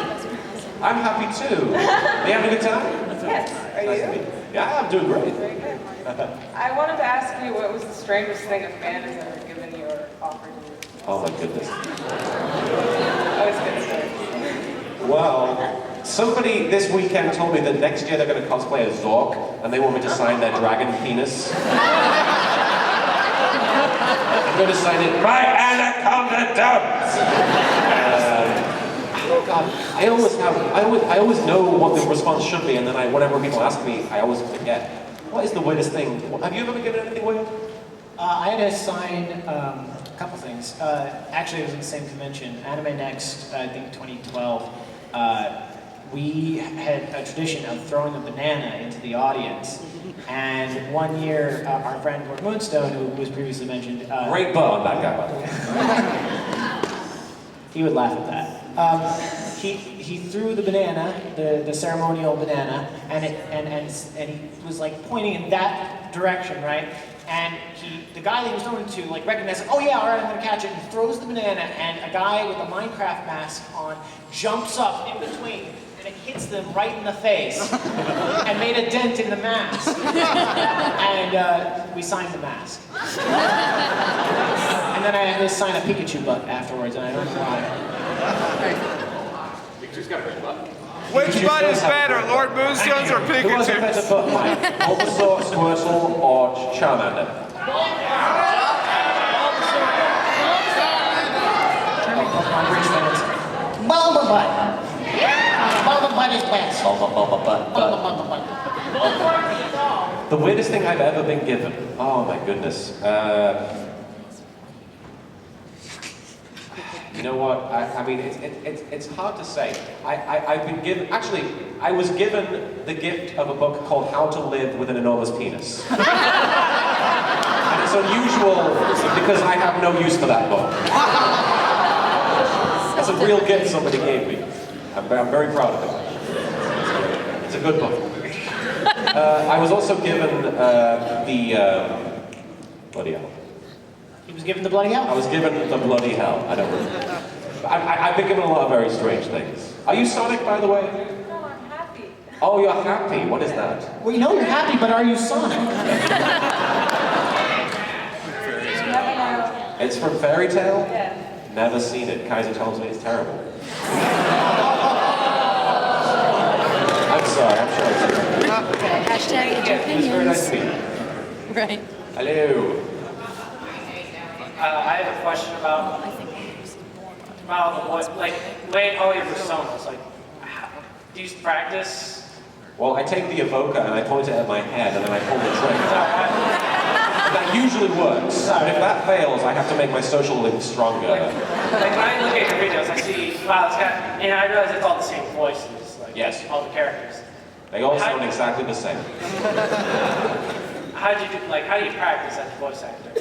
Speaker 1: I'm happy too. Are you having a good time?
Speaker 21: Yes. Are
Speaker 1: Nice to
Speaker 21: you?
Speaker 1: meet you. Yeah, I'm doing great.
Speaker 21: Very good. I wanted to ask you, what was the strangest thing a fan has ever given you or offered you?
Speaker 1: Oh my goodness.
Speaker 21: Always good story.
Speaker 1: Well, somebody this weekend told me that next year they're going to cosplay as Zork, and they want me to sign their dragon penis. I'm going to sign it, my anaconda dumps! Oh God, I always know what the response should be, and then whenever people ask me, I always forget. What is the weirdest thing? Have you ever been given anything weird?
Speaker 2: I had to sign a couple things. Actually, it was at the same convention, Anime Next, I think 2012. We had a tradition of throwing a banana into the audience. And one year, our friend Lord Moonstone, who was previously mentioned...
Speaker 1: Great butt on that guy, by the way.
Speaker 2: He would laugh at that. He threw the banana, the ceremonial banana, and he was like pointing in that direction, right? And the guy that he was throwing to like recognized, oh yeah, all right, I'm gonna catch it. And he throws the banana, and a guy with a Minecraft mask on jumps up in between, and it hits them right in the face, and made a dent in the mask. And we signed the mask. And then I had to sign a Pikachu butt afterwards, and I don't know why.
Speaker 1: Pikachu's got a great butt.
Speaker 22: Which butt is better, Lord Moonstone's or
Speaker 1: Who has a better
Speaker 22: Pikachu's?
Speaker 1: butt, Mike? Bulbasaur, Squirtle, or Charmander?
Speaker 2: Pokemon Bridge fans. Bulba Butt. Bulba Butt is best.
Speaker 1: Bulba Butt.
Speaker 2: Bulba Butt.
Speaker 1: The weirdest thing I've ever been given. Oh my goodness. You know what? I mean, it's hard to say. I've been given. Actually, I was given the gift of a book called How to Live with an Enormous Penis. And it's unusual because I have no use for that book. It's a real gift somebody gave me. I'm very proud of it. It's a good book. I was also given bloody hell.
Speaker 2: He was given the bloody hell?
Speaker 1: I was given the bloody hell. I don't know. I've been given a lot of very strange things. Are you Sonic, by the way?
Speaker 21: No, I'm happy.
Speaker 1: Oh, you're happy. What is that?
Speaker 2: Well, you know you're happy, but are you Sonic?
Speaker 21: You never know.
Speaker 1: It's from Fairy Tale?
Speaker 21: Yeah.
Speaker 1: Never seen it. Kaiser tells me it's terrible. I'm sorry, I'm sure it's terrible.
Speaker 6: Okay, hashtag
Speaker 1: It's very nice to meet you.
Speaker 6: Right.
Speaker 1: Hello.
Speaker 12: I have a question about what, like, laying all your personas. Like, do you practice?
Speaker 1: Well, I take the evoker and I point it at my head and then I pull the trigger. That usually works. But if that fails, I have to make my social link stronger.
Speaker 12: Like when I look at your videos, I see, wow, this guy, and I realize it's all the same voices. Like,
Speaker 1: yes.
Speaker 12: All the characters.
Speaker 1: They all sound exactly the same.
Speaker 12: How do you practice as a voice actor?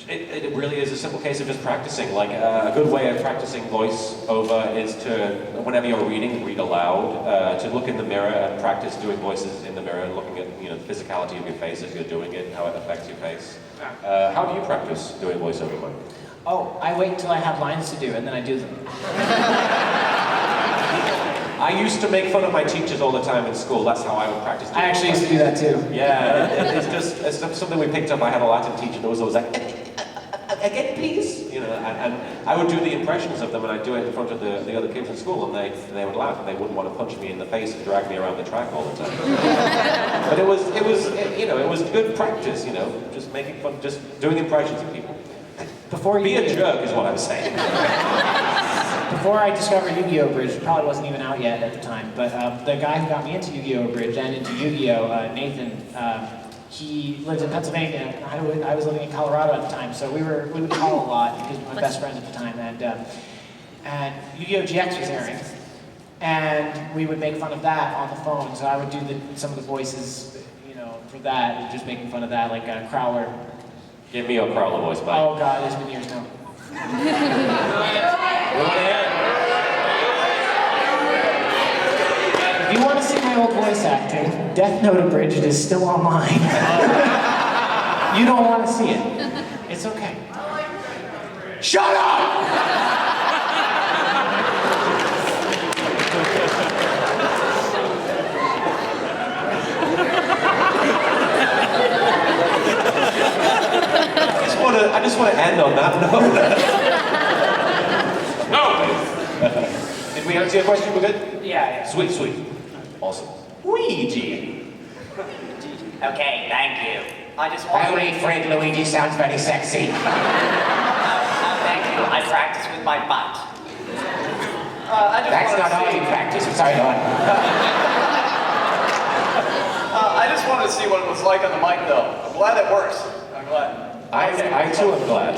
Speaker 1: It really is a simple case of just practicing. Like a good way of practicing voice-over is to, whenever you're reading, read aloud. To look in the mirror and practice doing voices in the mirror and looking at the physicality of your face as you're doing it and how it affects your face. How do you practice doing voiceover, Mike?
Speaker 2: Oh, I wait until I have lines to do and then I do them.
Speaker 1: I used to make fun of my teachers all the time in school. That's how I would practice.
Speaker 2: I actually used to do that too.
Speaker 1: Yeah, it's something we picked up. I had a Latin teacher that was always like, again, please. And I would do the impressions of them, and I'd do it in front of the other kids in school, and they would laugh, and they wouldn't want to punch me in the face and drag me around the track all the time. But it was good practice, just making fun, just doing impressions of people. Be a jerk is what I'm saying.
Speaker 2: Before I discovered Yu-Gi-Oh! Abridged, it probably wasn't even out yet at the time, but the guy who got me into Yu-Gi-Oh! Abridged and into Yu-Gi-Oh! Nathan, he lives in Pennsylvania. I was living in Colorado at the time, so we would call a lot because we were my best friends at the time, and Yu-Gi-Oh! GX was airing, and we would make fun of that on the phone, so I would do some of the voices, for that, and just making fun of that, like Crowler.
Speaker 1: Give me your Crowler voice, Mike.
Speaker 2: Oh God, it's been years now. If you want to see my old voice acting, Death Note Abridged is still online. You don't want to see it. It's okay.
Speaker 11: Shut up!
Speaker 1: I just want to end on that note. No! Did we answer your question? We're good?
Speaker 12: Yeah.
Speaker 1: Sweet. Awesome. Luigi.
Speaker 11: Okay, thank you. I just want Holy Fred, Luigi sounds very sexy. Thank you. I practice with my butt. That's not all you practice. Sorry, go on.
Speaker 19: I just wanted to see what it was like on the mic, though. I'm glad it works. I'm glad.
Speaker 1: I too am glad.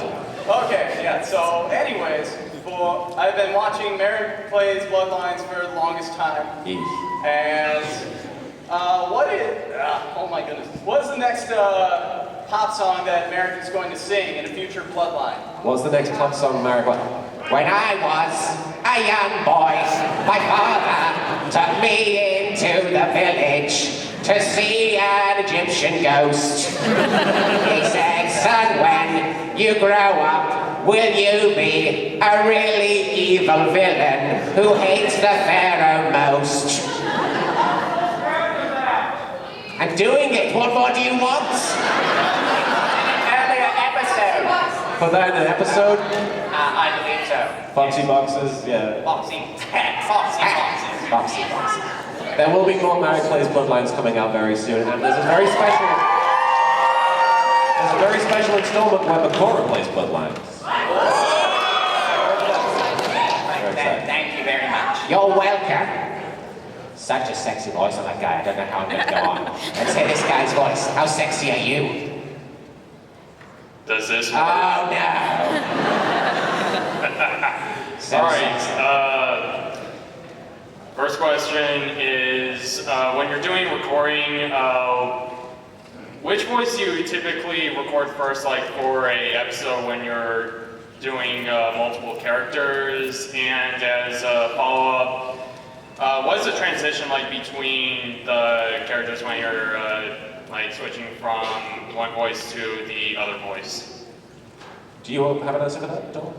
Speaker 19: Okay, yeah, so anyways, I've been watching Merrick Plays Bloodlines for the longest time. And oh my goodness, what is the next pop song that Merrick is going to sing in a future Bloodline?
Speaker 1: What's the next pop song, Merrick?
Speaker 11: When I was a young boy, my father took me into the village to see an Egyptian ghost. He said, son, when you grow up, will you be a really evil villain who hates the pharaoh most? I'm doing it. What more do you want? Earlier episode.
Speaker 1: Put that in an episode?
Speaker 11: I believe so.
Speaker 1: Foxy Boxes, yeah.
Speaker 11: Foxy Boxes.
Speaker 1: There will be more Merrick Plays Bloodlines coming out very soon, and there's a very special a very special installment where Bakura plays Bloodlines.
Speaker 11: Thank you very much. You're welcome. Such a sexy voice on that guy. I don't know how I'm going to go on. Let's hear this guy's voice. How sexy are you?
Speaker 20: Does this work?
Speaker 11: Oh, no. So
Speaker 20: All right. First question is, when you're doing recording, which voice do you typically record first, like for a episode when you're doing multiple characters? And as a follow-up, what is the transition like between the characters when you're like switching from one voice to the other voice?
Speaker 1: Do you have an answer for that, Don?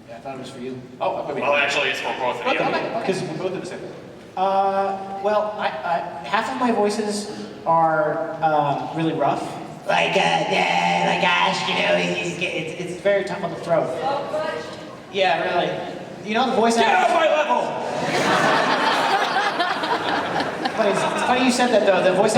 Speaker 2: Yeah, I thought it was for you.
Speaker 1: Oh, I mean,
Speaker 20: well, actually, it's for both of you.
Speaker 1: Because we both did the same thing.
Speaker 2: Well, half of my voices are really rough. Like Ash, you know, it's very tough on the throat. Yeah, really. You know the voice actor.
Speaker 5: Get off my level!
Speaker 2: But it's funny you said that though. The voice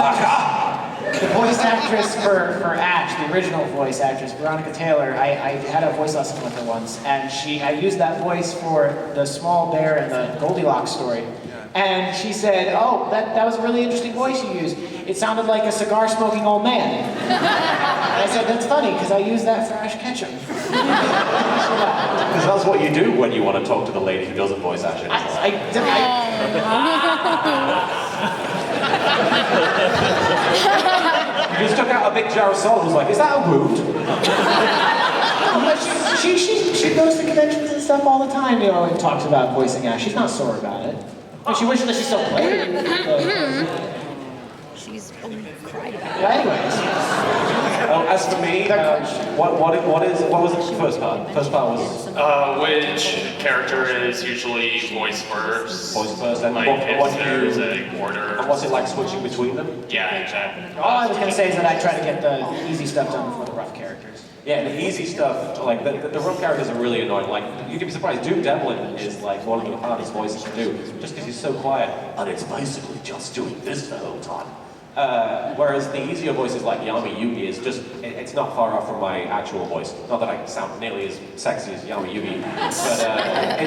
Speaker 2: actress for Ash, the original voice actress, Veronica Taylor, I had a voice lesson with her once, and I used that voice for the small bear in the Goldilocks story. And she said, "Oh, that was a really interesting voice you used. It sounded like a cigar-smoking old man." And I said, "That's funny, because I use that for Ash Ketchum."
Speaker 1: Because that's what you do when you want to talk to the lady who doesn't voice Ash anymore. You just took out a big jar of salt and was like, is that a wound?
Speaker 2: She goes to conventions and stuff all the time, you know, and talks about voicing Ash. She's not sore about it. But she wishes that she still played.
Speaker 6: She's cried about it.
Speaker 2: Yeah, anyways.
Speaker 1: As for me, what was the first part? First part was
Speaker 20: which character is usually voice first?
Speaker 1: Voice first, and
Speaker 20: like
Speaker 1: what
Speaker 20: there's a order.
Speaker 1: And what's it like switching between them?
Speaker 20: Yeah, exactly.
Speaker 2: All I was going to say is that I try to get the easy stuff done before the rough characters.
Speaker 1: Yeah, the easy stuff, like the rough characters are really annoying. Like, you can be surprised, Duke Devlin is like one of the hardest voices to do, just because he's so quiet, and it's basically just doing this the whole time. Whereas the easier voices like Yami Yugi is just, it's not far off from my actual voice. Not that I sound nearly as sexy as Yami Yugi, but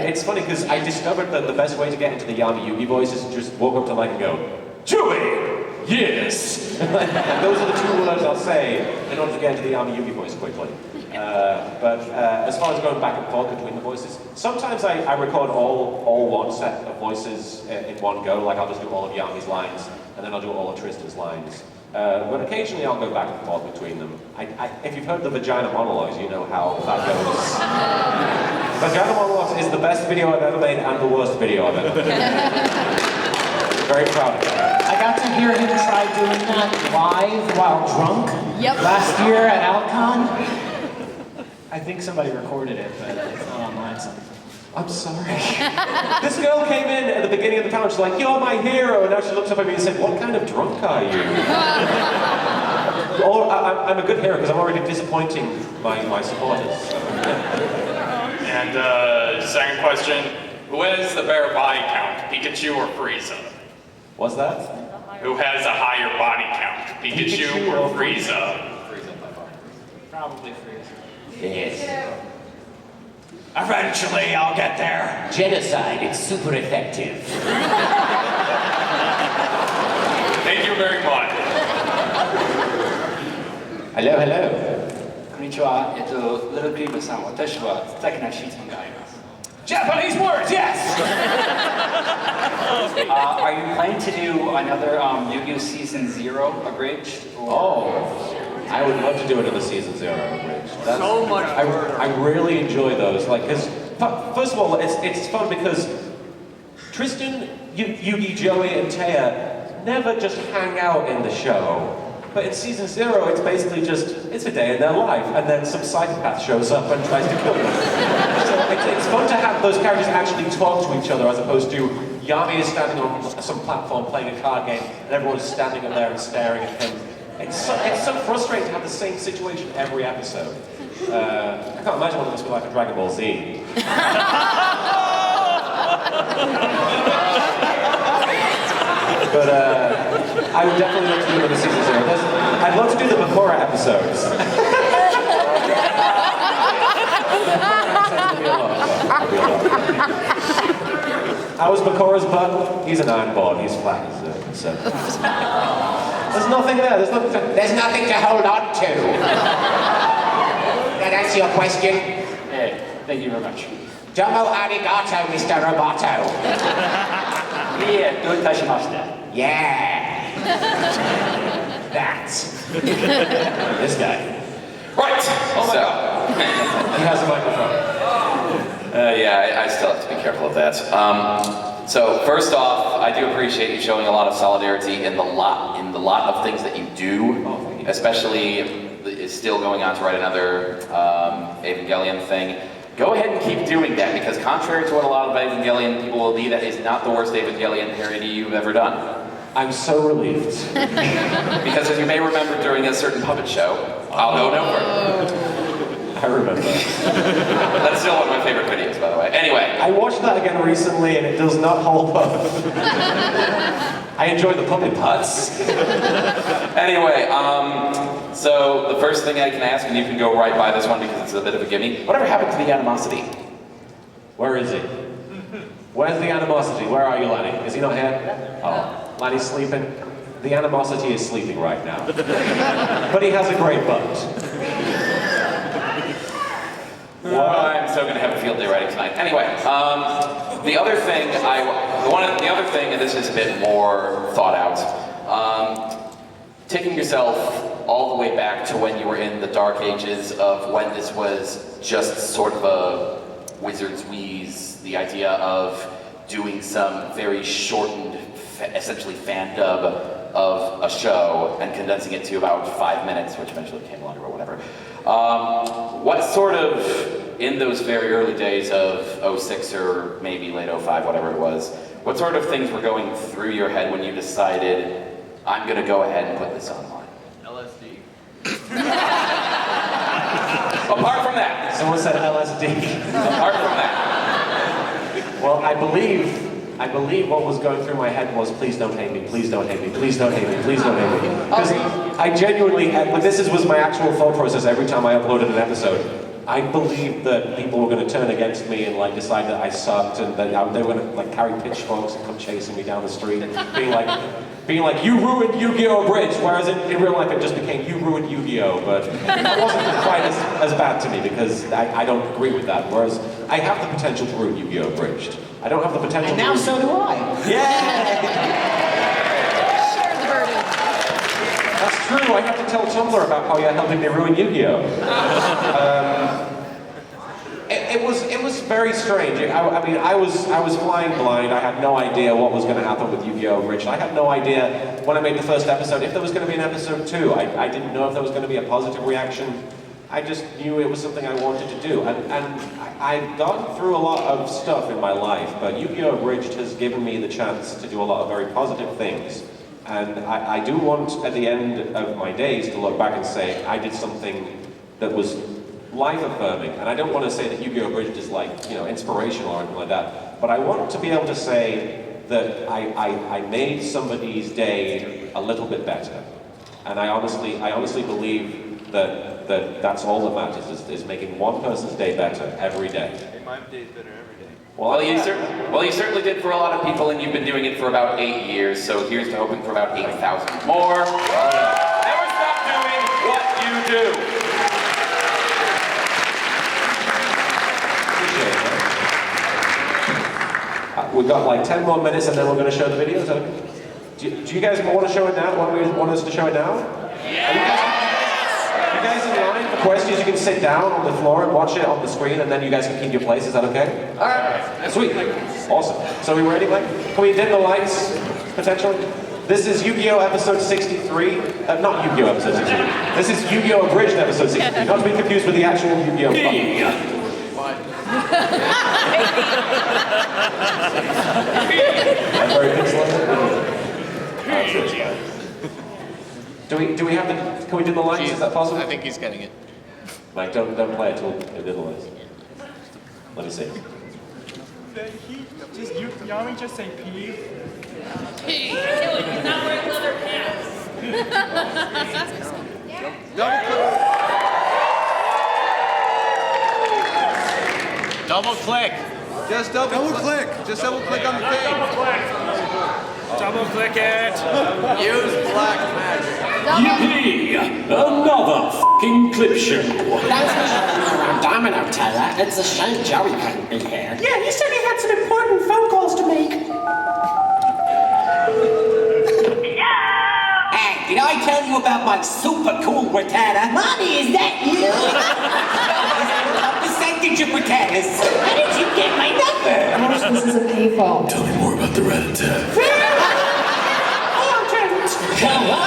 Speaker 1: it's funny because I discovered that the best way to get into the Yami Yugi voice is to just walk up to Mike and go, Chewie! Yes! Those are the two words I'll say in order to get into the Yami Yugi voice quickly. But as far as going back and forth between the voices, sometimes I record all one set of voices in one go, like I'll just do all of Yami's lines, and then I'll do all of Tristan's lines. But occasionally I'll go back and forth between them. If you've heard the Vagina Monologues, you know how that goes. Vagina Monologues is the best video I've ever made and the worst video I've ever made. Very proud of it.
Speaker 2: I got to hear him try doing that live while drunk last year at Alcon. I think somebody recorded it, but it's not online somewhere.
Speaker 1: I'm sorry. This girl came in at the beginning of the panel, she's like, you're my hero, and now she looks up at me and said, what kind of drunk are you? Or I'm a good hero because I'm already disappointing my supporters.
Speaker 20: And second question, who has the better body count, Pikachu or Frieza?
Speaker 1: What's that?
Speaker 20: Who has a higher body count, Pikachu or Frieza?
Speaker 2: Probably Frieza.
Speaker 11: Yes.
Speaker 5: Eventually, I'll get there.
Speaker 11: Genocide, it's super effective.
Speaker 20: Thank you very much.
Speaker 11: Hello, hello.
Speaker 7: こんにちは。LittleKuriboh さん、私は素敵な質問があります。
Speaker 5: Japanese words, yes!
Speaker 7: Are you planning to do another Yu-Gi-Oh! Season 0 abridged?
Speaker 1: Oh, I would love to do another Season 0 abridged.
Speaker 5: So much
Speaker 1: I really enjoy those. Like, because first of all, it's fun because Tristan, Yugi, Joey, and Taya never just hang out in the show. But in Season 0, it's basically just, it's a day in their life, and then some psychopath shows up and tries to kill them. So it's fun to have those characters actually talk to each other, as opposed to Yami is standing on some platform playing a card game, and everyone's standing up there and staring at him. It's so frustrating to have the same situation every episode. I can't imagine what it must be like for Dragon Ball Z. But I would definitely love to do another Season 0. I'd love to do the Bakura episodes. How was Bakora's butt? He's an ironboard. He's flat as so. There's nothing there.
Speaker 11: There's nothing to hold on to. That answer your question?
Speaker 7: Hey, thank you very much.
Speaker 11: Domo arigato, Mr. Roboto.
Speaker 7: Yeah, do itashimashita.
Speaker 11: Yeah. That's
Speaker 1: this guy.
Speaker 18: Right.
Speaker 1: Oh my
Speaker 18: so.
Speaker 1: God. He has a microphone.
Speaker 18: Yeah, I still have to be careful of that. So first off, I do appreciate you showing a lot of solidarity in the lot of things that you do, especially is still going on to write another Evangelion thing. Go ahead and keep doing that, because contrary to what a lot of Evangelion people will be, that is not the worst Evangelion parody you've ever done.
Speaker 1: I'm so relieved.
Speaker 18: Because as you may remember during a certain puppet show, I'll go no further.
Speaker 1: I remember.
Speaker 18: That's still one of my favorite videos, by the way. Anyway.
Speaker 1: I watched that again recently and it does not hold up. I enjoy the puppet parts.
Speaker 18: Anyway, so the first thing I can ask, and you can go right by this one because it's a bit of a gimme, whatever happened to the animosity?
Speaker 1: Where is he? Where's the animosity? Where are you, Lanny? Is he not here? Oh, Lanny's sleeping. The animosity is sleeping right now. But he has a great butt.
Speaker 18: I'm so going to have a field day writing tonight. Anyway, the other thing, and this is a bit more thought out, taking yourself all the way back to when you were in the dark ages of when this was just sort of a wizard's wheeze, the idea of doing some very shortened, essentially fan dub of a show and condensing it to about 5 minutes, which eventually became longer or whatever. What sort of, in those very early days of 06 or maybe late 05, whatever it was, what sort of things were going through your head when you decided, I'm going to go ahead and put this online?
Speaker 9: LSD.
Speaker 18: Apart from that.
Speaker 1: Someone said LSD.
Speaker 18: Apart from that.
Speaker 1: Well, I believe what was going through my head was, please don't hate me, please don't hate me, please don't hate me, please don't hate me. Because I genuinely, but this was my actual thought process every time I uploaded an episode. I believed that people were going to turn against me and like decide that I sucked and that they were going to like carry pitchforks and come chasing me down the street, being like, you ruined Yu-Gi-Oh! Abridged, whereas in real life it just became, you ruined Yu-Gi-Oh! But it wasn't quite as bad to me because I don't agree with that, whereas I have the potential to ruin Yu-Gi-Oh! Abridged. I don't have the potential
Speaker 2: And now so do I.
Speaker 1: Yeah!
Speaker 6: Share the burden.
Speaker 1: That's true, I have to tell Tumblr about how you're helping me ruin Yu-Gi-Oh! It was very strange. I mean, I was flying blind. I had no idea what was going to happen with Yu-Gi-Oh! Abridged. I had no idea when I made the first episode if there was going to be an episode 2. I didn't know if there was going to be a positive reaction. I just knew it was something I wanted to do. And I've gone through a lot of stuff in my life, but Yu-Gi-Oh! Abridged has given me the chance to do a lot of very positive things. And I do want, at the end of my days, to look back and say, I did something that was life-affirming. And I don't want to say that Yu-Gi-Oh! Abridged is like, inspirational or anything like that. But I want to be able to say that I made somebody's day a little bit better. And I honestly believe that's all that matters, is making one person's day better every day.
Speaker 9: Hey, my day's better every day.
Speaker 18: Well, you certainly did for a lot of people, and you've been doing it for about 8 years, so here's to hoping for about 8,000 more. Never stop doing what you do.
Speaker 1: We've got like 10 more minutes and then we're going to show the videos. Do you guys want to show it now? Want us to show it now? Yes! You guys in line for questions? You can sit down on the floor and watch it on the screen and then you guys can keep your place. Is that okay? Alright. Sweet. Awesome. So we ready, Mike? Can we dim the lights, potentially? This is Yu-Gi-Oh! Episode 63. Not Yu-Gi-Oh! Episode 63. This is Yu-Gi-Oh! Abridged Episode 63. Not to be confused with the actual Yu-Gi-Oh! I'm very pixelated. Do we have the? Can we do the lines? Is that possible?
Speaker 9: I think he's getting it.
Speaker 1: Like, don't play it till we do the lines. Let me see.
Speaker 10: Yami just say pee?
Speaker 4: Hey, I kill it. He's not wearing leather pants.
Speaker 9: Double click.
Speaker 22: Just double click. Just double click on the thing.
Speaker 9: Double click it.
Speaker 22: Use black magic.
Speaker 13: Yippee! Another f***ing clip show.
Speaker 11: Thanks for showing me around Domino, Taylor. It's a shame Joey couldn't be here.
Speaker 14: Yeah, he said he had some important phone calls to make.
Speaker 11: Hey, did I tell you about my super cool recorder? Mommy, is that you? A percentage of recorders. How did you get my number?
Speaker 2: Gosh, this is a payphone.
Speaker 13: Tell me more about the rat-a-tat.
Speaker 11: Come on.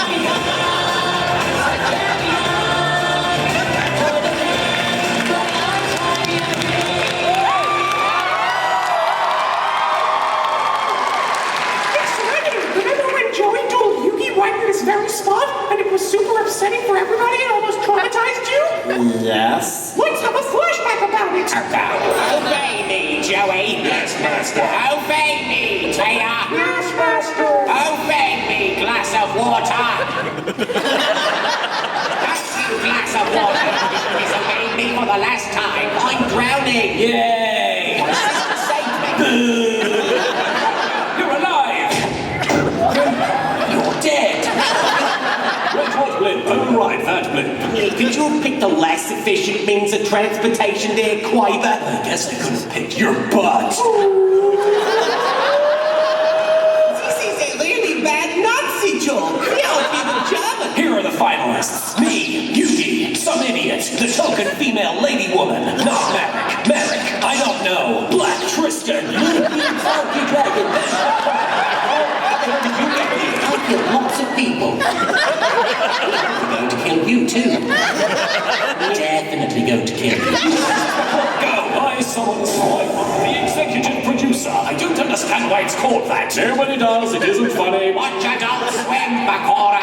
Speaker 14: This very spot, and it was super upsetting for everybody and almost traumatized you?
Speaker 11: Yes.
Speaker 14: Let's have a flashback about it.
Speaker 11: Obey me, Joey.
Speaker 13: Yes, master.
Speaker 11: Obey me, Taylor.
Speaker 14: Yes, master.
Speaker 11: Obey me, glass of water. That's you, glass of water. Disobeyed me for the last time. I'm drowning. Yay. My sister saved me.
Speaker 13: You're alive.
Speaker 11: You're dead.
Speaker 13: Which was blimp? Oh, right, that blimp.
Speaker 11: Hey, could you have picked a less efficient means of transportation there, Quiver?
Speaker 13: I guess I could have picked your butt.
Speaker 11: This is a really bad Nazi joke. We all people German.
Speaker 13: Here are the finalists. Me, Yugi, some idiot, the token female lady woman. Not Merrick. Merrick, I don't know. Black Tristan.
Speaker 11: Funky Dragon. Did you get me? I killed lots of people. I'm going to kill you too. Definitely going to kill you.
Speaker 13: Go, I summon Swipe, the executive producer. I don't understand why it's called that. Nobody does, it isn't funny.
Speaker 11: Watch your dog swim, Bakora.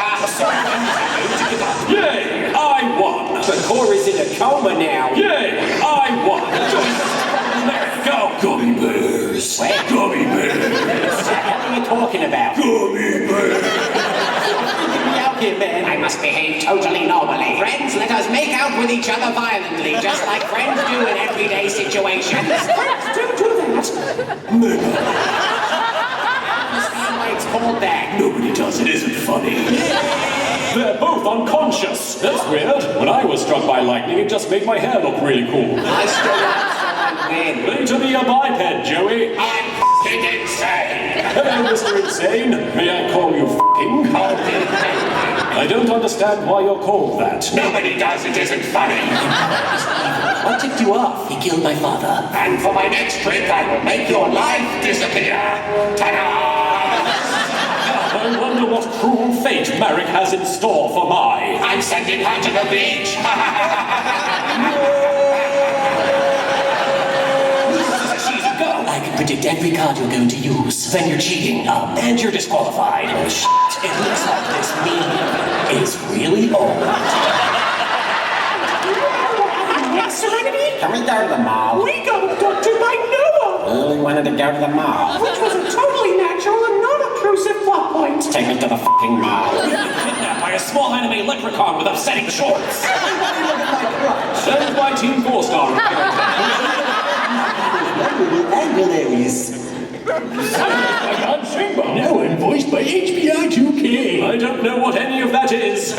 Speaker 13: Yay, I won.
Speaker 11: Bakora's in a coma now.
Speaker 13: Yay, I won. Go, gummy bears.
Speaker 11: Where?
Speaker 13: Gummy bears.
Speaker 11: What the hell are you talking about?
Speaker 13: Gummy bears.
Speaker 11: Get me out here, man. I must behave totally normally. Friends, let us make out with each other violently, just like friends do in everyday situations.
Speaker 14: Friends do that.
Speaker 11: Understand why it's called that?
Speaker 13: Nobody does, it isn't funny. They're both unconscious. That's weird. When I was struck by lightning, it just made my hair look really cool.
Speaker 11: I still want someone win.
Speaker 13: Play to be a biped, Joey.
Speaker 11: I'm f***ing insane.
Speaker 13: Hello, Mr. Insane. May I call you f***ing? I don't understand why you're called that.
Speaker 11: Nobody does, it isn't funny. What tipped you off? He killed my father. And for my next trip, I will make your life disappear. Ta-da!
Speaker 13: I wonder what cruel fate Merrick has in store for my...
Speaker 11: I'm sending her to the beach.
Speaker 13: She's a go.
Speaker 11: I can predict every card you're going to use. Then you're cheating. And you're disqualified. Oh, shit. It looks like this meme is really old.
Speaker 14: Serenity?
Speaker 11: Can we go to the mall?
Speaker 14: We got abducted by Noah.
Speaker 11: Really wanted to go to the mall.
Speaker 14: Which was a totally natural and non-obtrusive plot point.
Speaker 11: Take me to the fucking mall.
Speaker 13: Kidnapped by a small anime leprechaun with upsetting shorts. Send my Team 4-star.
Speaker 11: And hilarious.
Speaker 13: I'm Simba. Now I'm voiced by HBI 2K. I don't know what any of that is.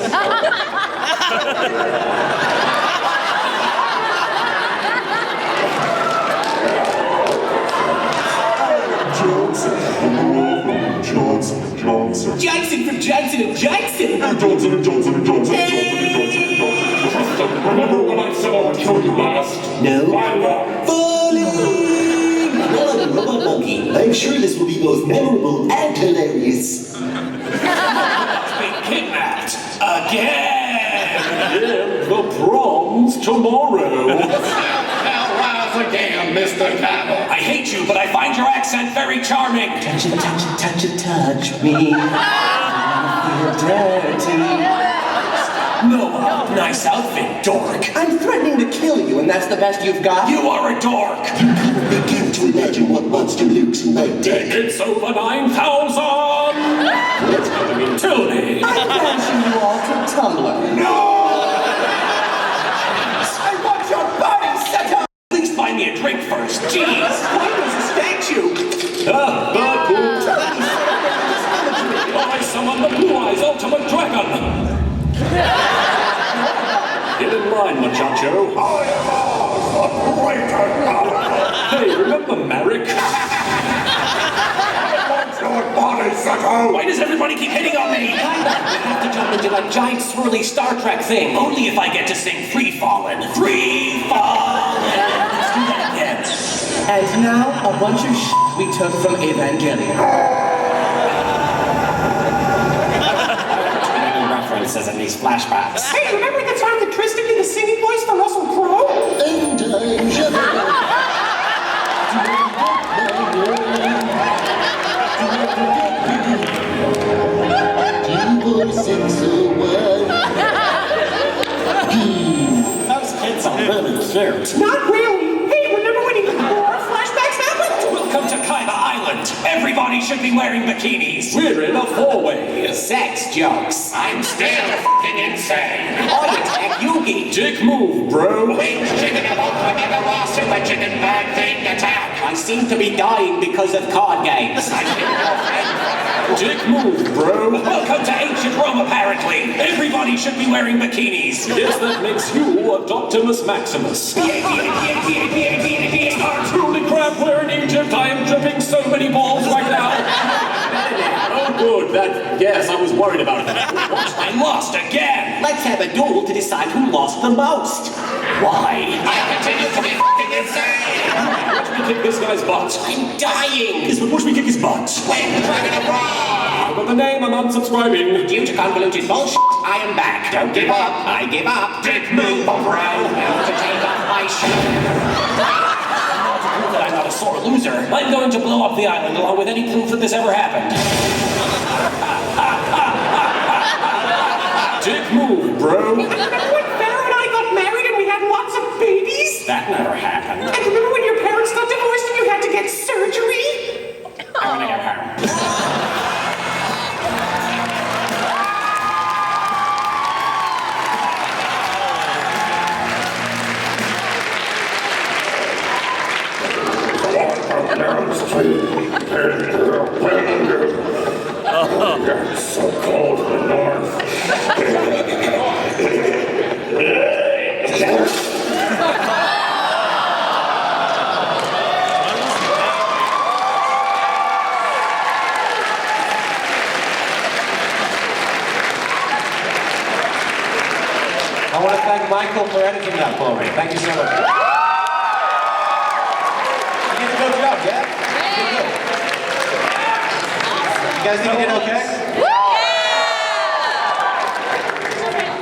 Speaker 11: Johnson from Johnson and Johnson.
Speaker 13: Remember when I said I would kill you last?
Speaker 11: No.
Speaker 23: Monkey. I'm sure this will be both memorable and hilarious.
Speaker 13: Been kidnapped again. The prom's tomorrow.
Speaker 11: Again, Mr. Cabell.
Speaker 13: I hate you, but I find your accent very charming.
Speaker 11: Touch it, touch it, touch it, touch me. I feel dirty.
Speaker 13: Noah, nice outfit, dork.
Speaker 23: I'm threatening to kill you, and that's the best you've got?
Speaker 13: You are a dork.
Speaker 23: You couldn't begin to imagine what monster lurks in my deck.
Speaker 13: It's over 9,000.
Speaker 23: What's happening?
Speaker 13: Tell me.
Speaker 23: I'm bashing you all to Tumblr.
Speaker 13: No!
Speaker 23: I want your body set up!
Speaker 13: Please find me a drink first. I'm the Blue Eyes Ultimate Dragon! Get in line, muchacho. Hey, remember Merrick? Why does everybody keep hitting on me? I have to jump into that giant swirly Star Trek thing. Only if I get to sing Free Fallin'. Free Fallin'! Let's do that again.
Speaker 3: And now, a bunch of we took from Evangelion.
Speaker 13: References in these flashbacks.
Speaker 14: Hey, remember the time that Tristan did the singing voice for Russell Crowe?
Speaker 13: Those kids are really cute.
Speaker 14: Not really. Hey, remember when more flashbacks happened?
Speaker 13: Welcome to Kaiba Island. Everybody should be wearing bikinis. We're in a four-way.
Speaker 11: Sex jokes. I'm still f***ing insane. Oh, attack Yugi.
Speaker 13: Dick move, bro.
Speaker 11: Wings chicken about whenever a super chicken bad thing attack. I seem to be dying because of card games. I think your friend.
Speaker 13: Dick move, bro. Welcome to ancient Rome, apparently. Everybody should be wearing bikinis. Yes, that makes you a Optimus Maximus. Holy crap, we're in Egypt. I am tripping so many balls right now. Oh, good. Yes, I was worried about it. I lost again.
Speaker 11: Let's have a duel to decide who lost the most.
Speaker 13: Why?
Speaker 11: I continue to be f***ing insane.
Speaker 13: Watch me kick this guy's butt.
Speaker 11: I'm dying.
Speaker 13: Yes, but watch me kick his butt.
Speaker 11: Wait, Dragon of Raw.
Speaker 13: But the name, I'm unsubscribing.
Speaker 11: Due to convoluted bullshit, I am back. Don't give up. I give up. Dick move, bro. Now to take off my shirt.
Speaker 13: That I'm not a sore loser. I'm going to blow up the island along with any proof that this ever happened. Dick move, bro.
Speaker 14: Remember when Farrah and I got married and we had lots of babies?
Speaker 13: That never happened.
Speaker 14: And remember when your parents got divorced and you had to get surgery?
Speaker 13: I want to get home.
Speaker 5: It's so cold in the north.
Speaker 1: I want to thank Michael for editing that for me. Thank you so much. You did a good job, yeah? You guys think you did okay?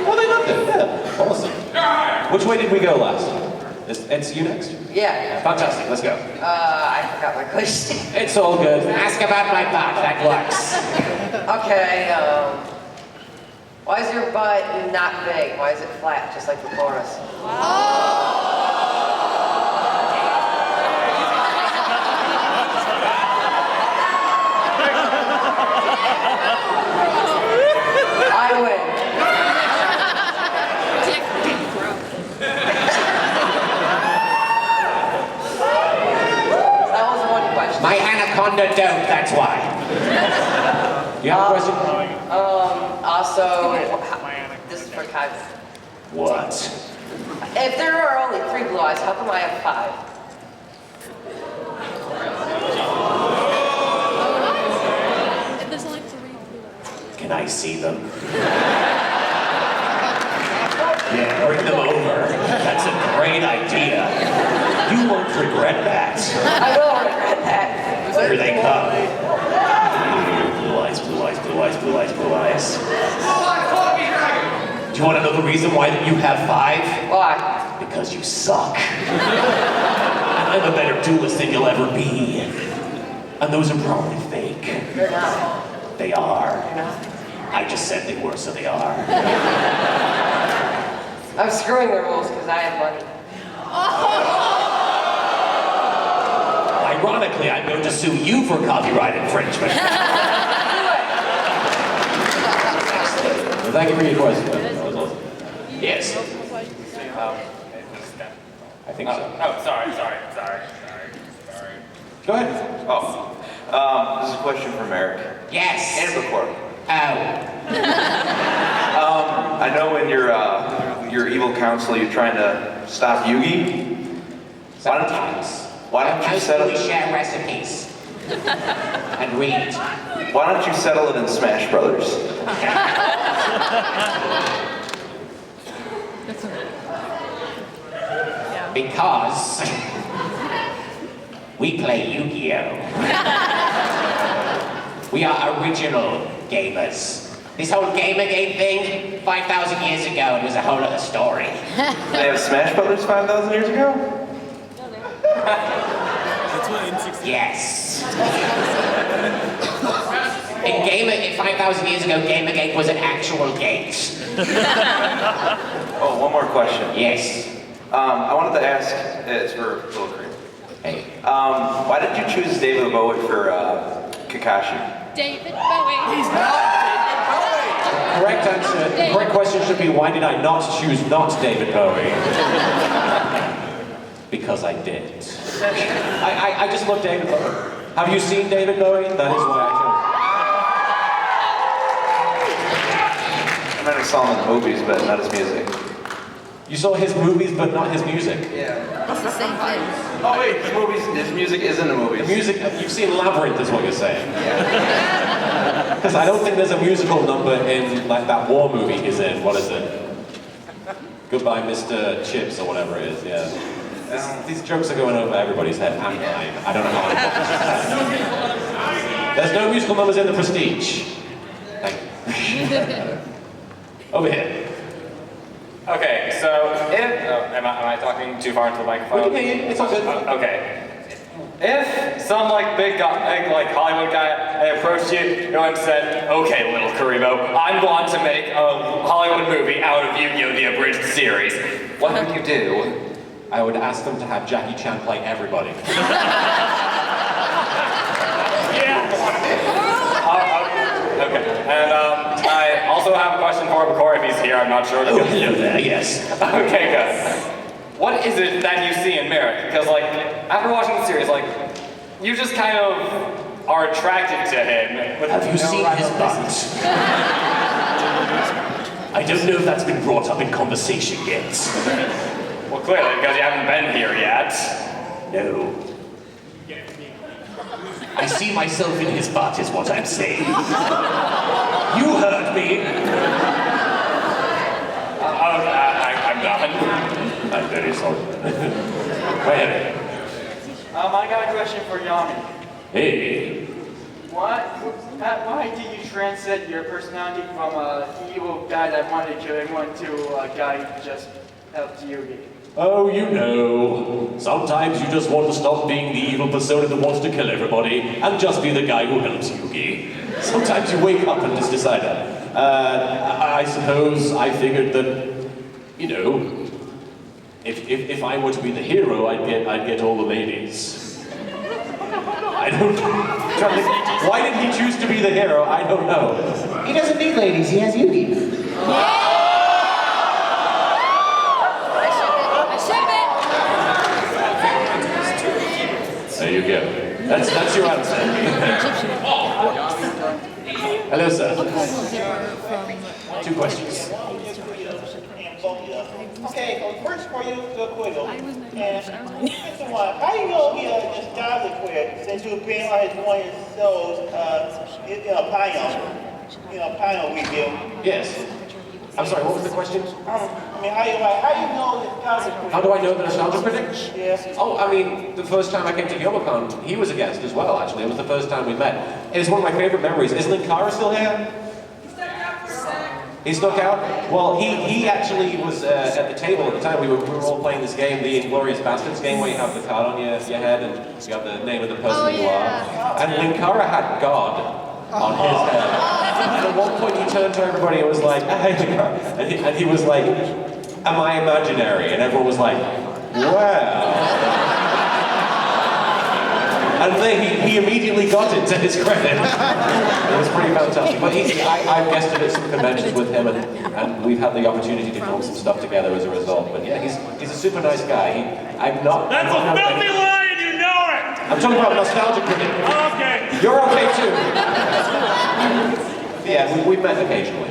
Speaker 1: Well, they loved it. Yeah, awesome. Which way did we go last? It's you next?
Speaker 8: Yeah.
Speaker 1: Fantastic, let's go.
Speaker 8: I forgot my question.
Speaker 1: It's all good.
Speaker 11: Ask about my butt. That works.
Speaker 8: Okay, why is your butt not big? Why is it flat, just like the chorus? I win. That was one question.
Speaker 11: My anaconda don't, that's why.
Speaker 1: You have a question?
Speaker 8: Also, this is for Kaiba.
Speaker 1: What?
Speaker 8: If there are only 3 blue eyes, how come I have 5?
Speaker 6: There's only 3 blue eyes.
Speaker 1: Can I see them? Yeah, bring them over. That's a great idea. You won't regret that.
Speaker 8: I will regret that.
Speaker 1: Here they come. Blue eyes, blue eyes, blue eyes, blue eyes, blue eyes. Do you want to know the reason why you have 5?
Speaker 8: Why?
Speaker 1: Because you suck. And I'm a better duelist than you'll ever be. And those are probably fake.
Speaker 8: They're not.
Speaker 1: They are.
Speaker 8: They're not.
Speaker 1: I just said they were, so they are.
Speaker 8: I'm screwing the rules because I have money.
Speaker 1: Ironically, I'm going to sue you for copyright infringement. Well, thank you for your question. That was awesome. Yes. I think so.
Speaker 16: Oh, sorry.
Speaker 1: Go ahead.
Speaker 16: This is a question from Eric.
Speaker 11: Yes.
Speaker 16: And record.
Speaker 11: Oh,
Speaker 22: your evil council, you're trying to stop Yugi?
Speaker 11: Sometimes.
Speaker 22: Why don't you settle?
Speaker 11: We share recipes and read.
Speaker 22: Why don't you settle it in Smash Brothers?
Speaker 11: Because we play Yu-Gi-Oh! We are original gamers. This whole Gamergate thing, 5,000 years ago, it was a whole other story.
Speaker 22: They have Smash Brothers 5,000 years ago?
Speaker 11: Yes. In 5,000 years ago, Gamergate was an actual gate.
Speaker 22: Oh, one more question.
Speaker 11: Yes.
Speaker 22: I wanted to ask, it's for LittleKuriboh.
Speaker 11: Hey.
Speaker 22: Why did you choose David Bowie for Kakashi?
Speaker 6: David Bowie.
Speaker 22: He's not David Bowie!
Speaker 1: Correct answer, correct question should be, why did I not choose not David Bowie? Because I did. I just love David Bowie. Have you seen David Bowie? That is why I chose.
Speaker 22: I might have saw him in the movies, but not his music.
Speaker 1: You saw his movies, but not his music.
Speaker 22: Yeah.
Speaker 6: It's the same thing.
Speaker 22: Oh wait, his music is in the movies.
Speaker 1: The music, you've seen Labyrinth is what you're saying. Because I don't think there's a musical number in, like, that war movie he's in. What is it? Goodbye, Mr. Chips, or whatever it is, yeah. These jokes are going over everybody's head, and mine. I don't know how I'm There's no musical numbers in The Prestige. Thank you. Over here.
Speaker 20: Okay, so am I talking too far into the microphone?
Speaker 1: It's all good.
Speaker 20: Okay. If some big Hollywood guy approached you and said, "Okay, LittleKuriboh, I'm going to make a Hollywood movie out of Yu-Gi-Oh! The Abridged series," what would you do?
Speaker 1: I would ask them to have Jackie Chan play everybody.
Speaker 20: Okay, and I also have a question for Bakor if he's here. I'm not sure.
Speaker 1: Oh, hello there. Yes.
Speaker 20: Okay, good. What is it that you see in Merrick? Because after watching the series, you just kind of are attracted to him.
Speaker 13: Have you seen his butt? I don't know if that's been brought up in conversation yet.
Speaker 20: Well, clearly, because you haven't been here yet.
Speaker 13: No. I see myself in his butt is what I'm saying. You heard me.
Speaker 20: I'm done.
Speaker 13: I'm very sorry.
Speaker 20: Wait.
Speaker 10: I got a question for Yami.
Speaker 13: Hey.
Speaker 10: Why did you transcend your personality from an evil guy that wanted to kill everyone to a guy who just helped Yugi?
Speaker 13: Oh, you know. Sometimes you just want to stop being the evil persona that wants to kill everybody and just be the guy who helps Yugi. Sometimes you wake up and just decide that. I suppose I figured that, you know, if I were to be the hero, I'd get all the ladies. I don't know.
Speaker 1: Why did he choose to be the hero? I don't know.
Speaker 2: He doesn't need ladies, he has Yugi.
Speaker 1: There you go. That's your answer. Hello, sir. Two questions.
Speaker 10: Okay, so first for you, LittleKuriboh. And second one, how do you know he just died liquid since you've been on his one of his shows, Pioneer review?
Speaker 1: Yes. I'm sorry, what was the question?
Speaker 10: How do you know this guy liquid?
Speaker 1: How do I know the Nostalgia Critic?
Speaker 10: Yes.
Speaker 1: Oh, I mean, the first time I came to Youmacon, he was a guest as well, actually. It was the first time we met. It's one of my favorite memories. Is Linkara still here? He snuck out? Well, he actually was at the table at the time. We were all playing this game, the Inglourious Bastards game, where you have the card on your head and you have the name of the person you are. And Linkara had God on his head. And at one point he turned to everybody and was like, "Hey, Linkara." And he was like, "Am I imaginary?" And everyone was like, "Well." And then he immediately got it, to his credit. It was pretty fantastic. But I've guested at some conventions with him, and we've had the opportunity to film some stuff together as a result. But yeah, he's a super nice guy.
Speaker 9: That's a filthy lie, and you know it!
Speaker 1: I'm talking about Nostalgia Critic.
Speaker 9: Okay.
Speaker 1: You're okay too. Yeah, we've met occasionally.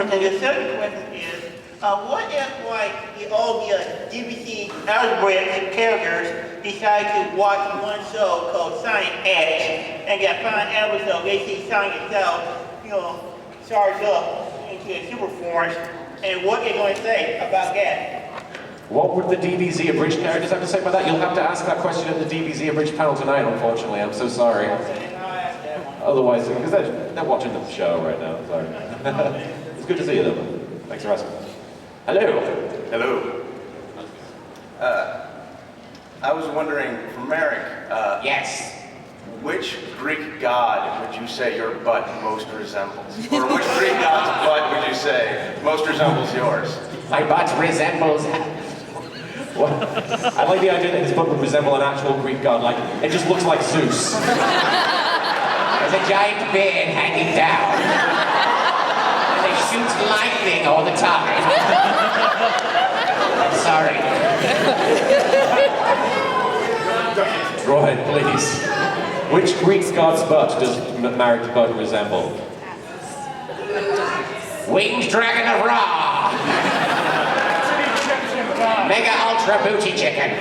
Speaker 15: And the second question is, what if, like, all the DBC Abridged characters decide to watch one show called Sonic X, and that final episode they see Sonic itself, charge up into a super force, and what they're going to say about that?
Speaker 1: What would the DBZ Abridged characters have to say about that? You'll have to ask that question at the DBZ Abridged panel tonight, unfortunately. I'm so sorry. Otherwise, because they're watching the show right now. Sorry. It's good to see you, though. Thanks for asking. Hello.
Speaker 16: Hello. I was wondering, for Merrick.
Speaker 11: Yes.
Speaker 16: Which Greek god would you say your butt most resembles? Or which Greek god's butt would you say most resembles yours?
Speaker 11: My butt resembles...
Speaker 1: What? I like the idea that his butt would resemble an actual Greek god. Like, it just looks like Zeus.
Speaker 11: There's a giant beard hanging down. And it shoots lightning all the time. I'm sorry.
Speaker 1: Go ahead, please. Which Greek god's butt does Merrick's butt resemble?
Speaker 11: Winged Dragon of Ra! Mega Ultra Booty Chicken!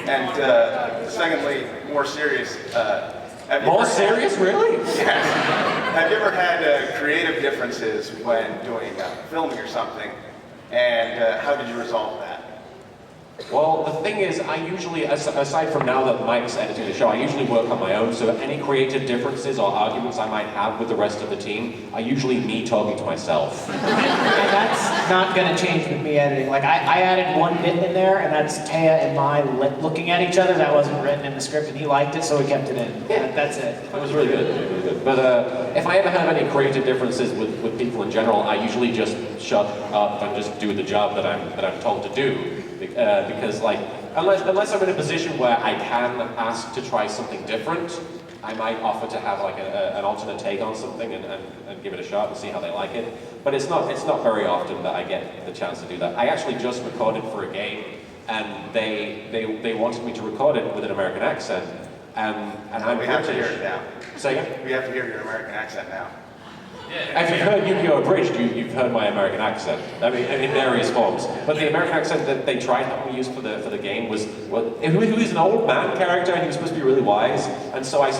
Speaker 16: And secondly, more serious.
Speaker 1: More serious, really?
Speaker 16: Yes. Have you ever had creative differences when doing filming or something? And how did you resolve that?
Speaker 1: Well, the thing is, I usually, aside from now that Mike's editing the show, I usually work on my own, so any creative differences or arguments I might have with the rest of the team are usually me talking to myself.
Speaker 2: And that's not going to change with me editing. Like, I added one bit in there, and that's Taya and my looking at each other. That wasn't written in the script, and he liked it, so we kept it in. Yeah. That's it.
Speaker 1: It was really good. Really good. But if I ever have any creative differences with people in general, I usually just shut up and just do the job that I'm told to do. Because, like, unless I'm in a position where I can ask to try something different, I might offer to have like an alternate take on something and give it a shot and see how they like it. But it's not very often that I get the chance to do that. I actually just recorded for a game, and they wanted me to record it with an American accent, and I'm
Speaker 16: we have to
Speaker 1: British.
Speaker 16: hear it now.
Speaker 1: Say again?
Speaker 16: We have to hear your American accent now.
Speaker 1: If you've heard Yu-Gi-Oh! Abridged, you've heard my American accent. I mean, in various forms. But the American accent that they tried to use for the game was, who is an old man character, and he was supposed to be really wise. And so I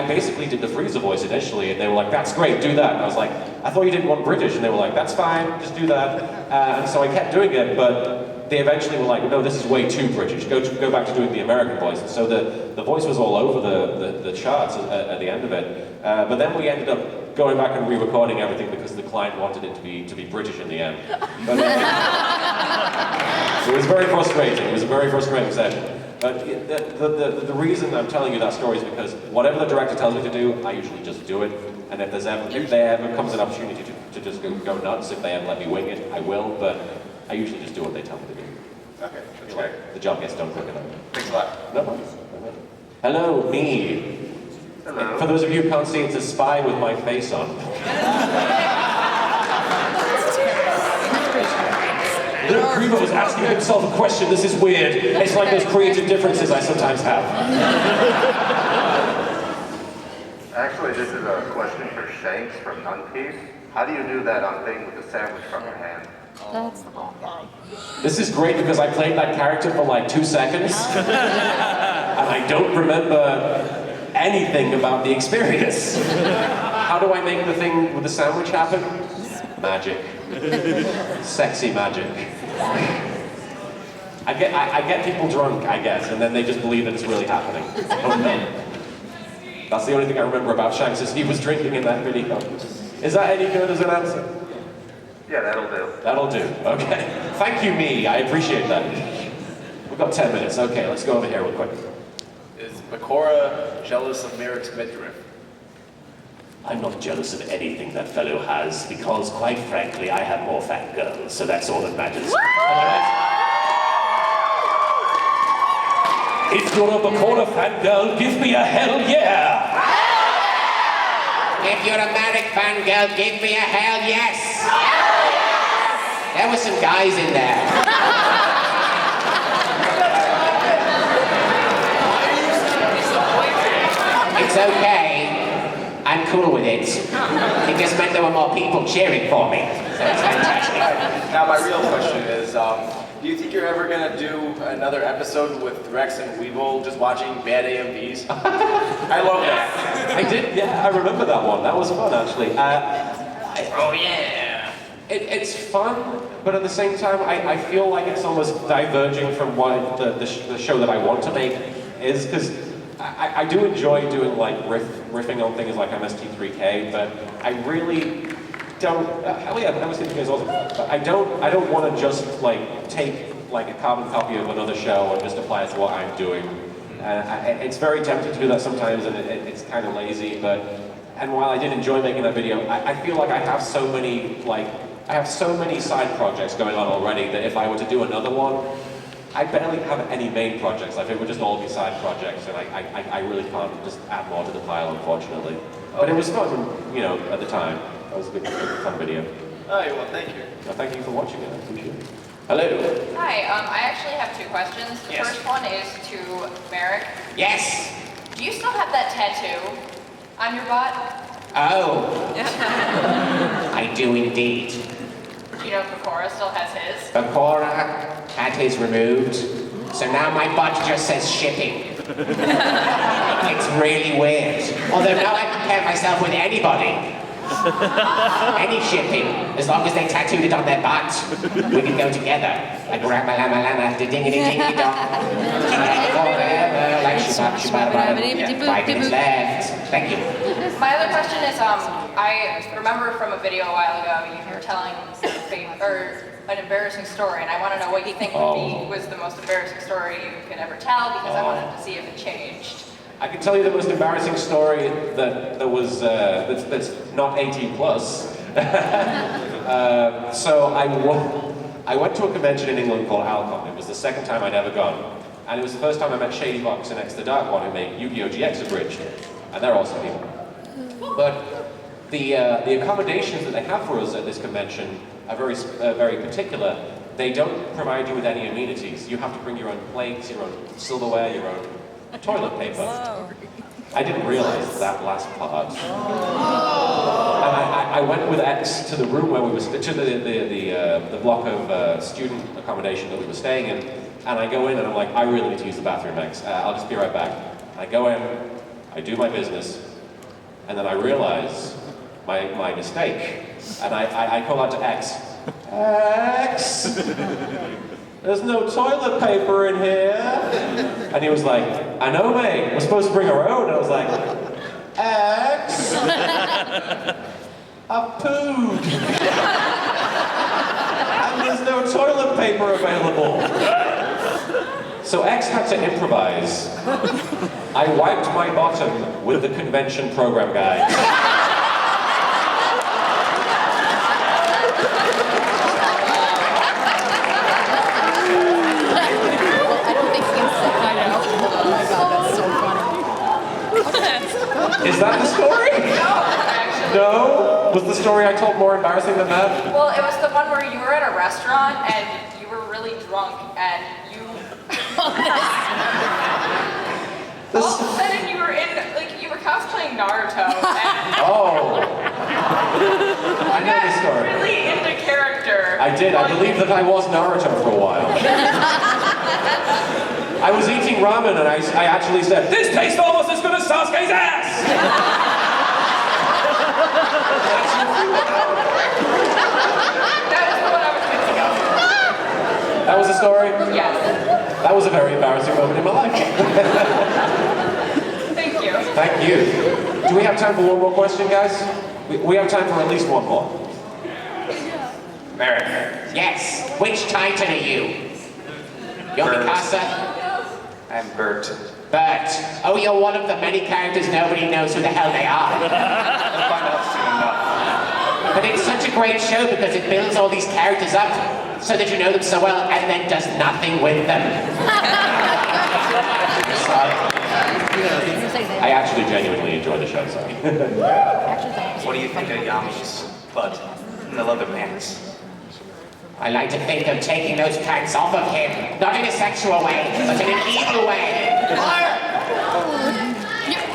Speaker 1: basically did the Frieza voice initially, and they were like, that's great, do that. And I was like, I thought you didn't want British. And they were like, that's fine, just do that. And so I kept doing it, but they eventually were like, no, this is way too British. Go back to doing the American voice. And so the voice was all over the charts at the end of it. But then we ended up going back and re-recording everything because the client wanted it to be British in the end. But, it was very frustrating. It was a very frustrating session. But the reason I'm telling you that story is because whatever the director tells me to do, I usually just do it. And if there ever comes an opportunity to just go nuts, if they ever let me wing it, I will. But I usually just do what they tell me to do.
Speaker 16: Okay, that's
Speaker 1: great.
Speaker 16: great.
Speaker 1: The job gets done quicker.
Speaker 16: Thanks a lot.
Speaker 1: No problem. Hello, me.
Speaker 16: Hello.
Speaker 1: For those of you who can't see, it's a spy with my face on. LittleKuriboh is asking himself a question. This is weird. It's like those creative differences I sometimes have.
Speaker 17: Actually, this is a question for Shanks from Nunpiece. How do you do that on thing with the sandwich from your hand?
Speaker 6: That's the ball guy.
Speaker 1: This is great because I played that character for like 2 seconds. And I don't remember anything about the experience. How do I make the thing with the sandwich happen? Magic. Sexy magic. I get people drunk, I guess, and then they just believe that it's really happening. That's the only thing I remember about Shanks is he was drinking in that video. Is that any good as an answer?
Speaker 17: Yeah, that'll do.
Speaker 1: That'll do, okay. Thank you, me, I appreciate that. We've got 10 minutes, okay, let's go over here real quick.
Speaker 24: Is Bakura jealous of Merrick's midriff?
Speaker 13: I'm not jealous of anything that fellow has, because quite frankly, I have more fat girls, so that's all that matters. If you're a Bakura fangirl, give me a hell yeah!
Speaker 11: If you're a Merrick fangirl, give me a hell yes! There were some guys in there. It's okay. I'm cool with it. It just meant there were more people cheering for me. So it's fantastic.
Speaker 24: Now my real question is, do you think you're ever gonna do another episode with Rex and Weevil just watching bad AMVs? I love that.
Speaker 1: I did, yeah, I remember that one. That was fun, actually.
Speaker 11: Oh, yeah.
Speaker 1: It's fun, but at the same time, I feel like it's almost diverging from what the show that I want to make is, because I do enjoy doing like riffing on things like MST3K, but I really don't. MST3K is awesome, but I don't want to just like take like a carbon copy of another show and just apply it to what I'm doing. It's very tempting to do that sometimes, and it's kind of lazy. And while I did enjoy making that video, I feel like I have so many side projects going on already that if I were to do another one, I barely have any main projects. Like, it would just all be side projects, and I really can't just add more to the pile, unfortunately. But it was fun, you know, at the time. That was a good fun video.
Speaker 24: All right, well, thank you.
Speaker 1: Well, thank you for watching it. I appreciate it. Hello.
Speaker 7: Hi, I actually have two questions. The first one is to Merrick.
Speaker 11: Yes.
Speaker 7: Do you still have that tattoo on your butt?
Speaker 11: Oh. I do indeed.
Speaker 7: Do you know if Bakura still has his?
Speaker 11: Bakura had his removed, so now my butt just says shipping. It's really weird. Although now I compare myself with anybody. Any shipping, as long as they tattooed it on their butt, we can go together. Like rama lama lama, da dingity dingy dong. Forever, like shabab shabab. 5 minutes left. Thank you.
Speaker 7: My other question is, I remember from a video a while ago you were telling an embarrassing story, and I want to know what you think was the most embarrassing story you could ever tell, because I wanted to see if it changed.
Speaker 1: I can tell you the most embarrassing story that was that's not 18 plus. So I went to a convention in England called Alcon. It was the second time I'd ever gone, and it was the first time I met Shady Box and X the Dark One, who make Yu-Gi-Oh! GX Abridged, and they're awesome people. But the accommodations that they have for us at this convention are very particular. They don't provide you with any amenities. You have to bring your own plates, your own silverware, your own toilet paper. I didn't realize that last part. And I went with X to the room where we were, to the block of student accommodation that we were staying in, and I go in and I'm like, I really need to use the bathroom, X. I'll just be right back. I go in, I do my business, and then I realize my mistake, and I call out to X, X! There's no toilet paper in here. And he was like, I know, mate. We're supposed to bring our own. And I was like, X, I pooed. And there's no toilet paper available. So X had to improvise. I wiped my bottom with the convention program guide. Is that the story?
Speaker 7: No, actually.
Speaker 1: No? Was the story I told more embarrassing than that?
Speaker 7: Well, it was the one where you were at a restaurant and you were really drunk and you... All of a sudden you were you were cosplaying Naruto and...
Speaker 1: Oh. I know the story.
Speaker 7: Really into character.
Speaker 1: I did. I believe that I was Naruto for a while. I was eating ramen and I actually said, this tastes almost as good as Sasuke's ass!
Speaker 7: That was the one I was thinking of.
Speaker 1: That was the story?
Speaker 7: Yes.
Speaker 1: That was a very embarrassing moment in my life.
Speaker 7: Thank you.
Speaker 1: Thank you. Do we have time for one more question, guys? We have time for at least one more. Merrick.
Speaker 11: Yes. Which Titan are you? You're Mikasa?
Speaker 22: I'm Bert.
Speaker 11: Bert. Oh, you're one of the many characters nobody knows who the hell they are.
Speaker 22: I'll find out soon enough.
Speaker 11: But it's such a great show because it builds all these characters up so that you know them so well and then does nothing with them.
Speaker 1: Sorry. I actually genuinely enjoy the show, sorry.
Speaker 22: What do you think of Yami's butt and the leather pants?
Speaker 11: I like to think of taking those pants off of him, not in a sexual way, but in an evil way.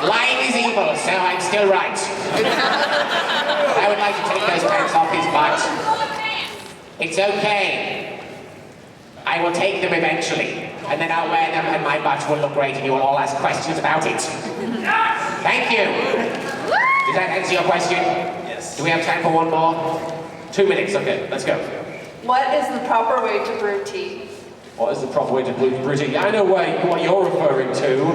Speaker 11: Lying is evil, so I'm still still right. I would like to take those pants off his butt. It's okay. I will take them eventually, and then I'll wear them, and my butt will look great, and you will all ask questions about it. Thank you. Does that answer your question? Yes. Do we have time for one more? 2 minutes, okay, let's go.
Speaker 7: What is the proper way to brew tea?
Speaker 1: What is the proper way to brew tea? I know what you're referring to.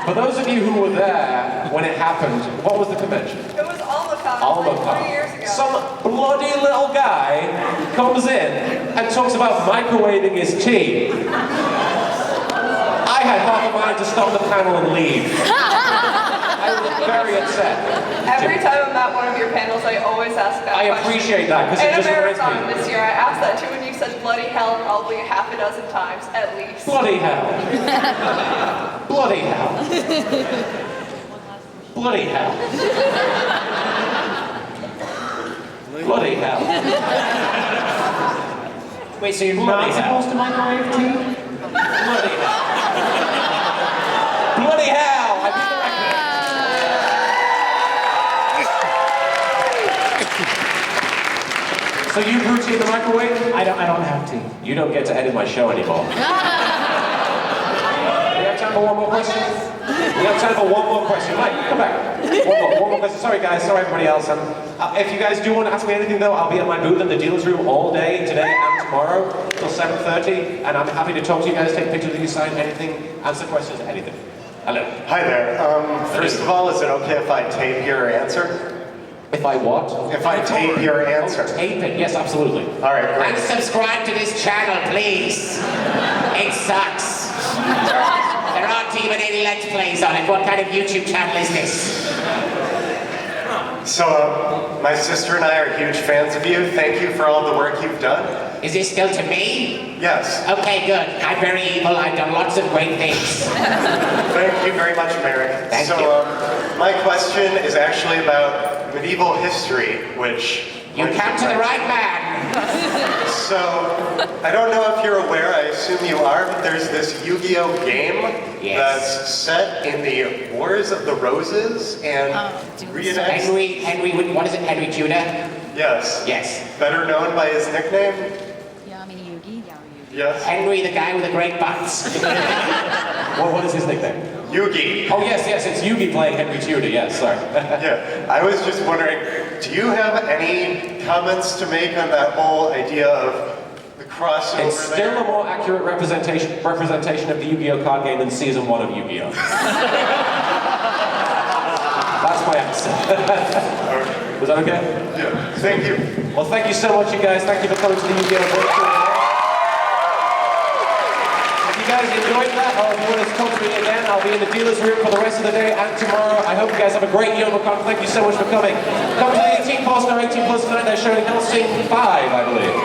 Speaker 1: For those of you who were there when it happened, what was the convention?
Speaker 7: It was LittleKuriboh, like 3 years ago.
Speaker 1: Some bloody little guy comes in and talks about microwaving his tea. I had half a mind to stop the panel and leave. I was very upset.
Speaker 7: Every time I'm at one of your panels, I always ask that question.
Speaker 1: I appreciate that, because it just reminds
Speaker 7: me. In
Speaker 1: me.
Speaker 7: this year, I asked that too, and you said bloody hell probably half a dozen times, at least.
Speaker 1: Bloody hell. Bloody hell. Bloody hell. Bloody hell.
Speaker 2: Wait, so you're
Speaker 1: Bloody
Speaker 2: not
Speaker 1: hell.
Speaker 2: supposed to microwave tea?
Speaker 1: Bloody hell. Bloody hell. I beat the record. So you brew tea in the microwave?
Speaker 2: I don't have tea.
Speaker 1: You don't get to edit my show anymore. We have time for one more question? We have time for one more question. Mike, come back. One more question. Sorry guys, sorry everybody else. If you guys do want to ask me anything though, I'll be at my booth in the dealer's room all day, today and tomorrow, till 7:30, and I'm happy to talk to you guys, take pictures of you, sign anything, answer questions, anything. Hello.
Speaker 12: Hi there. First of all, is it okay if I tape your answer?
Speaker 1: If I what?
Speaker 12: If I tape your answer.
Speaker 1: Oh, tape it, yes, absolutely.
Speaker 12: All right, great.
Speaker 11: And subscribe to this channel, please. It sucks. There aren't even any Let's Plays on it. What kind of YouTube channel is this?
Speaker 12: So, my sister and I are huge fans of you. Thank you for all the work you've done.
Speaker 11: Is this still to me?
Speaker 12: Yes.
Speaker 11: Okay, good. I'm very evil. I've done lots of great things.
Speaker 12: Thank you very much, Merrick.
Speaker 11: Thank
Speaker 12: you. My question is actually about medieval history, which...
Speaker 11: You come to the right man.
Speaker 12: So, I don't know if you're aware, I assume you are, but there's this Yu-Gi-Oh game that's set in the Wars of the Roses and reenacts...
Speaker 11: Henry, what is it, Henry Tudor?
Speaker 12: Yes.
Speaker 11: Yes.
Speaker 12: Better known by his nickname? Yes.
Speaker 11: Henry, the guy with the great butts.
Speaker 1: What is his nickname?
Speaker 12: Yugi.
Speaker 1: Oh yes, it's Yugi playing Henry Tudor, yes, sorry.
Speaker 12: Yeah, I was just wondering, do you have any comments to make on that whole idea of the crossover
Speaker 1: It's still a more accurate representation of the Yu-Gi-Oh card game than Season 1 of Yu-Gi-Oh. That's my answer. Was that okay?
Speaker 12: Yeah, thank you.
Speaker 1: Well, thank you so much, you guys. Thank you for coming to the Yu-Gi-Oh virtual. If you guys enjoyed that, or if you want to talk to me again, I'll be in the dealer's room for the rest of the day and tomorrow. I hope you guys have a great Youmacon. Thank you so much for coming. Come to the 18 plus, no 18 plus tonight. They're showing Hellsing 5, I believe.